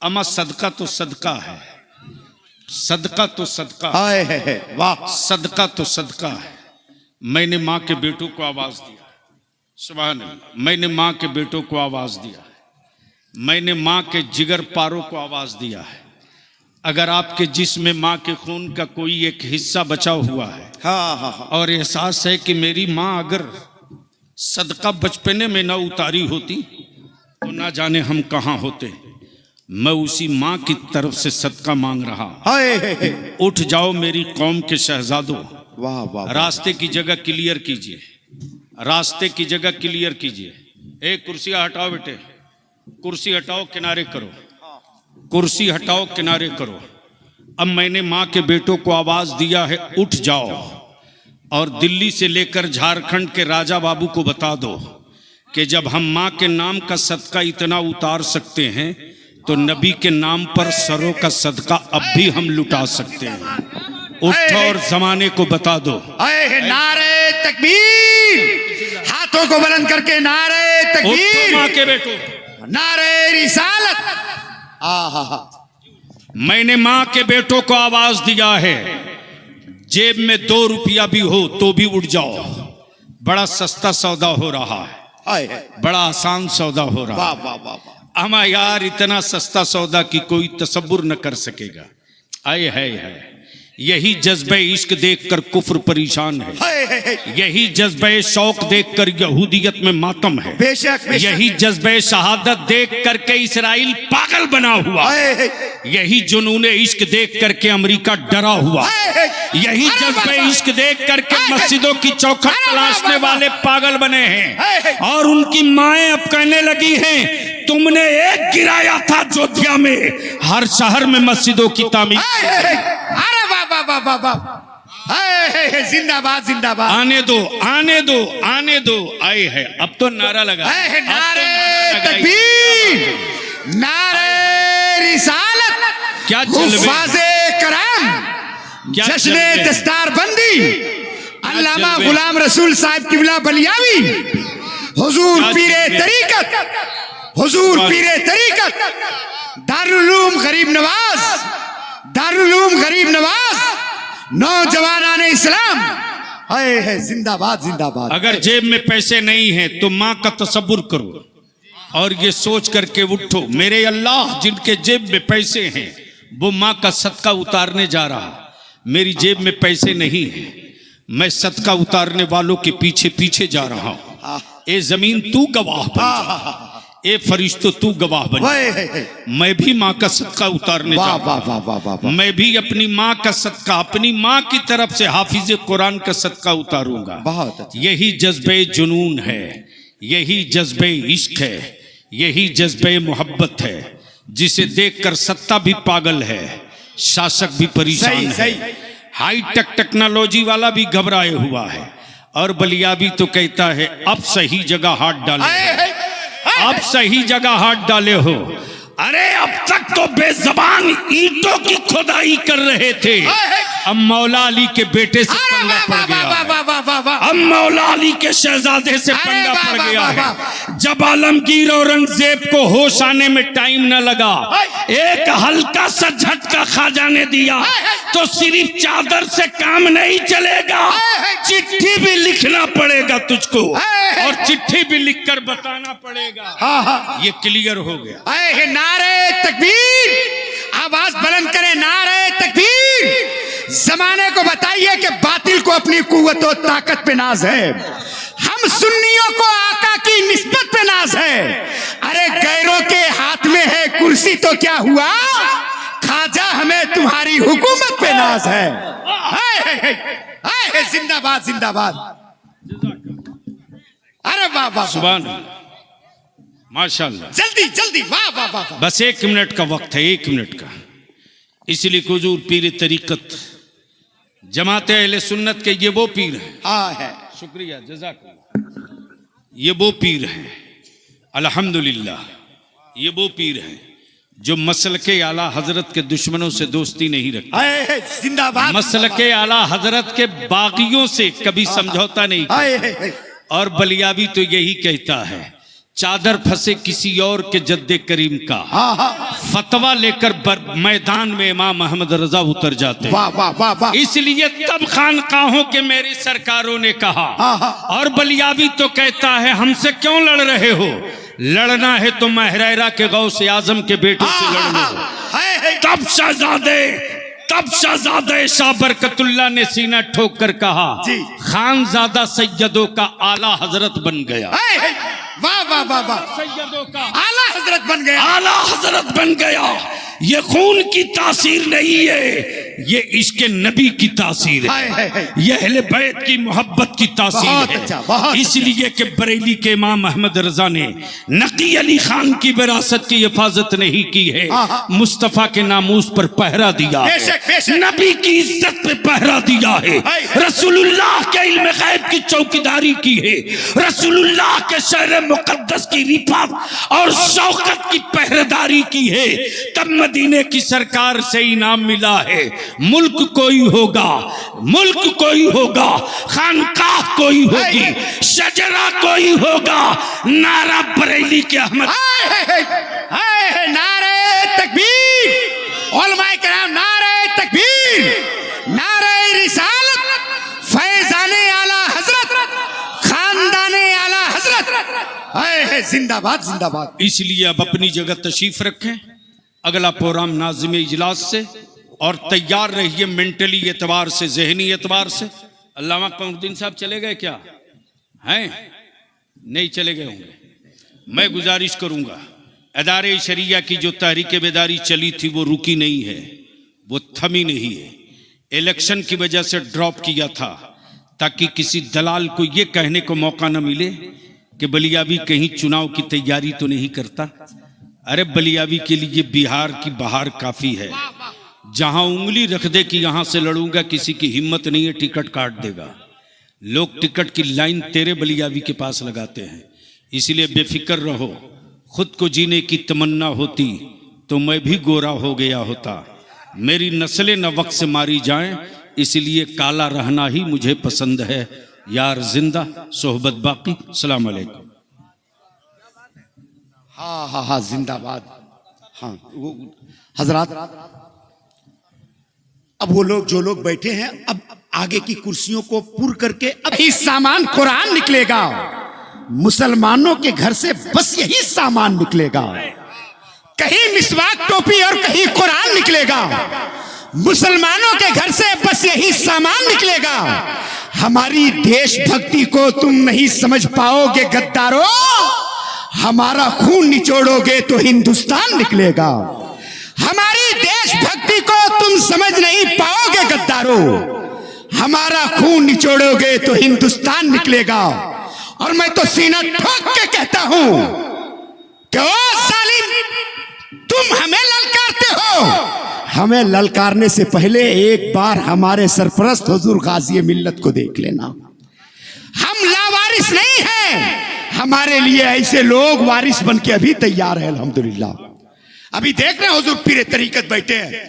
अमा सदका तो सदका है, सदका तो सदका है, वाह, सदका तो सदका है। मैंने माँ के बेटों को आवाज दिया। सुभान अल्लाह। मैंने माँ के बेटों को आवाज दिया है। मैंने माँ के जिगर पारों को आवाज दिया है। अगर आपके जिस्म में माँ के खून का कोई एक हिस्सा बचा हुआ है, और एहसास है कि मेरी माँ अगर सदका बचपने में न उतारी होती तो ना जाने हम कहाँ होते। मैं उसी माँ की तरफ से सदका मांग रहा हूँ। उठ जाओ मेरी कौम के शहजादों, वाह वाह। रास्ते की जगह क्लियर कीजिए, रास्ते की जगह क्लियर कीजिए। एक कुर्सियाँ हटाओ बेटे, कुर्सी हटाओ, किनारे करो, कुर्सी हटाओ, किनारे करो। अब मैंने माँ के बेटों को आवाज दिया है, उठ जाओ और दिल्ली से लेकर झारखंड के राजा बाबू को बता दो कि जब हम माँ के नाम का सदका इतना उतार सकते हैं तो नबी के नाम पर सरों का सदका अब भी हम लुटा सकते हैं। उठो और जमाने को बता दो। नारे तकबीर, हाथों को बुलंद करके नारे तकबीर। माँ के बेटों, नारे रिसालत। मैंने माँ के बेटों को आवाज दिया है, जेब में 2 रुपया भी हो तो भी उठ जाओ। बड़ा सस्ता सौदा हो रहा है, बड़ा आसान सौदा हो रहा है। वाह वाह वाह। हम यार, इतना सस्ता सौदा की कोई तसव्वुर न कर सकेगा। आए है, यही जज्बे इश्क देखकर कुफ्र परेशान है, यही जज्बे शौक देखकर यहूदियत में मातम है, बेशक बेशक। यही जज्बे शहादत देख करके इसराइल पागल बना हुआ, यही जुनून इश्क देख करके अमेरिका डरा हुआ, यही जज्बे इश्क देख करके मस्जिदों की चौखट तलाशने वाले पागल बने हैं, और उनकी माएं अब कहने लगी हैं तुमने एक गिराया था अयोध्या में, हर शहर में मस्जिदों की तामीर। अरे वाह वाह वाह वाह वाह, जिंदाबाद जिंदाबाद। आने दो आने दो आने दो, आए है अब तो नारा लगा, नारे तकबीर, नारे रिसालत, क्या जलवे, हुफ़ाज़े कराम, क्या जश्न जलवे। दस्तारबंदी, अल्लामा जलवे। गुलाम रसूल साहब किबला बलियावी, हुजूर क्या पीरे जलवे। तरीकत, हुजूर पीरे तरीकत, दारुल उलूम गरीब नवाज, दारुल उलूम गरीब नवाज, नौजवानाने इस्लाम। हाय है जिंदाबाद जिंदाबाद। अगर जेब में पैसे नहीं है तो माँ का तसव्वुर करो और ये सोच करके उठो, मेरे अल्लाह जिनके जेब में पैसे हैं वो माँ का सदका उतारने जा रहा, मेरी जेब में पैसे नहीं है, मैं सदका उतारने वालों के पीछे पीछे जा रहा हूँ। ए जमीन तू गवाह बन जा, ए फरिश्तो तू गवाह बन जा, मैं भी माँ का सदका उतारने जा वाह रहा वाह हूँ। वाह वाह वाह वाह। मैं भी अपनी माँ का सदका, अपनी माँ की तरफ से हाफिज कुरान का सदका उतारूंगा। बहुत अच्छा। यही जज्बे जुनून है, यही जज्बे इश्क है, यही जज्बे मोहब्बत है, जिसे देखकर सत्ता भी पागल है, शासक भी परेशान सही, है, हाईटेक टेक्नोलॉजी वाला भी घबराए हुआ है, और बलियाबी तो कहता है अब सही जगह हाथ डाले, अब सही जगह हाथ डाले हो। अरे अब तक तो बेजबान ईंटों की खुदाई कर रहे थे, अब मौला अली के बेटे से पंगा पड़ गया है। अब मौला अली के शहजादे से पंगा पड़ गया है। जब आलमगीर औरंगजेब को होश आने में टाइम न लगा, एक हल्का सा झटका खा जाने दिया तो सिर्फ चादर से काम नहीं चलेगा, चिट्ठी भी लिखना पड़ेगा तुझको, और चिट्ठी भी लिखकर बताना पड़ेगा। ये क्लियर हो गया। नारे तकबीर, आवाज बुलंद करें, नारे तकबीर। जमाने को बताइए कि बातिल को अपनी कुव्वत और ताकत पे नाज है, हम सुन्नियों को आका की निस्बत पे नाज है। अरे गैरों के हाथ में है कुर्सी तो क्या हुआ, खाजा हमें तुम्हारी हुकूमत पे नाज है। जिंदाबाद जिंदाबाद। अरे वाह वाह सुभान अल्लाह, माशाल्लाह। जल्दी जल्दी, वाह वाह वाह। बस 1 मिनट का वक्त है, 1 मिनट का, इसलिए हुजूर पीर तरीकत जमाते अहले सुन्नत के ये वो पीर हैं। हाँ है, शुक्रिया जज़ाकल्लाह। ये वो पीर हैं अल्हम्दुलिल्लाह, ये वो पीर हैं जो मसलके आला हजरत के दुश्मनों से दोस्ती नहीं रखते, जिंदाबाद। मसलके आला हजरत के बागियों से कभी समझौता नहीं करते। और बलियाबी तो यही कहता है, चादर फंसे किसी और के जद्दे करीम का, फतवा लेकर मैदान में इमाम अहमद रजा उतर जाते। वाह वाह वाह वाह। इसलिए तब खानकाहों के मेरी सरकारों ने कहा, और बलियाबी तो कहता है हमसे क्यों लड़ रहे हो, लड़ना है तो महरैरा के गौसे आजम के बेटे से लड़ लो। तब शहजादे शाह बरकतुल्लाह ने सीना ठोक कर कहा, खानजादा सैयदों का आला हजरत बन गया। वाह वाह वाह वाह, सैयदों का आला हजरत बन गया, आला हजरत बन गया। ये खून की तासीर नहीं है, ये इसके नबी की तासीर है, ये अहले बैत की मोहब्बत की तासीर है। इसलिए कि बरेली के इमाम अहमद रजा ने नकी अली खान की विरासत की हिफाजत नहीं की है, मुस्तफा के नामूस पर पहरा दिया है, नबी की इज्जत पे पहरा दिया है, रसूलुल्लाह के इल्म गैब की चौकीदारी की है, रसूलुल्लाह के शहर मुकद्दस की रिफात और शौकत की पहरेदारी की है। तब मदीने की सरकार से इनाम मिला है। मुल्क कोई होगा, मुल्क कोई होगा, खानकाह कोई होगी, शजरा कोई होगा, नारा बरेली के अहमद। नारे तकबीर, उलमाए किराम नारे तकबीर, नारे रिसालत, फैजाने आला हजरत, खानदाने आला हजरत। जिंदाबाद जिंदाबाद। इसलिए अब अपनी जगह तशरीफ रखें, अगला प्रोग्राम नाज़िम इजलास से, और तैयार रहिए मेंटली एतबार से, जहनी एतबार से। अल्लामा कमरुद्दीन साहब चले गए क्या हैं? नहीं चले गए होंगे। मैं गुजारिश करूंगा, अदारे शरिया की जो तहरीक बेदारी चली थी वो रुकी नहीं है, वो थमी नहीं है। इलेक्शन की वजह से ड्रॉप किया था ताकि किसी दलाल को ये कहने को मौका न मिले कि बलियावी कहीं चुनाव की तैयारी तो नहीं करता। अरे बलियावी के लिए बिहार की बहार काफी है। जहां उंगली रख दे कि यहां से लड़ूंगा, किसी की हिम्मत नहीं है, टिकट काट देगा। लोग टिकट की लाइन तेरे बलियावी के पास लगाते हैं। इसलिए बेफिक्र रहो। खुद को जीने की तमन्ना होती तो मैं भी गोरा हो गया होता। मेरी नस्लें न वक्त से मारी जाएं, इसलिए काला रहना ही मुझे पसंद है। यार जिंदा सोहबत बाकी। सलाम अलैकुम। हाँ हाँ हाँ, जिंदाबाद। हाँ वो हजरात, अब वो लोग जो लोग बैठे हैं, अब आगे की कुर्सियों को पूर करके अब ही सामान कुरान निकलेगा। मुसलमानों के घर से बस यही सामान निकलेगा। कहीं मिसवाक टोपी और कहीं कुरान निकलेगा। मुसलमानों के घर से बस यही सामान निकलेगा। हमारी देशभक्ति को तुम नहीं समझ पाओगे गद्दारों। हमारा खून निचोड़ोगे तो हिंदुस्तान निकलेगा। हमारी देशभक्ति को तुम समझ नहीं पाओगे गद्दारों। हमारा खून निचोड़ोगे तो हिंदुस्तान निकलेगा। और मैं तो सीना ठोक के कहता हूं कि ओ जालिम, तुम हमें ललकारते हो। हमें ललकारने से पहले एक बार हमारे सरपरस्त हुजूर गाजी मिल्लत को देख लेना। हम लावारिस नहीं हैं। हमारे लिए ऐसे लोग वारिस बन के अभी तैयार है। अल्हम्दुलिल्लाह। अभी देख रहे हैं हुजूर पीरे तरीकत बैठे हैं।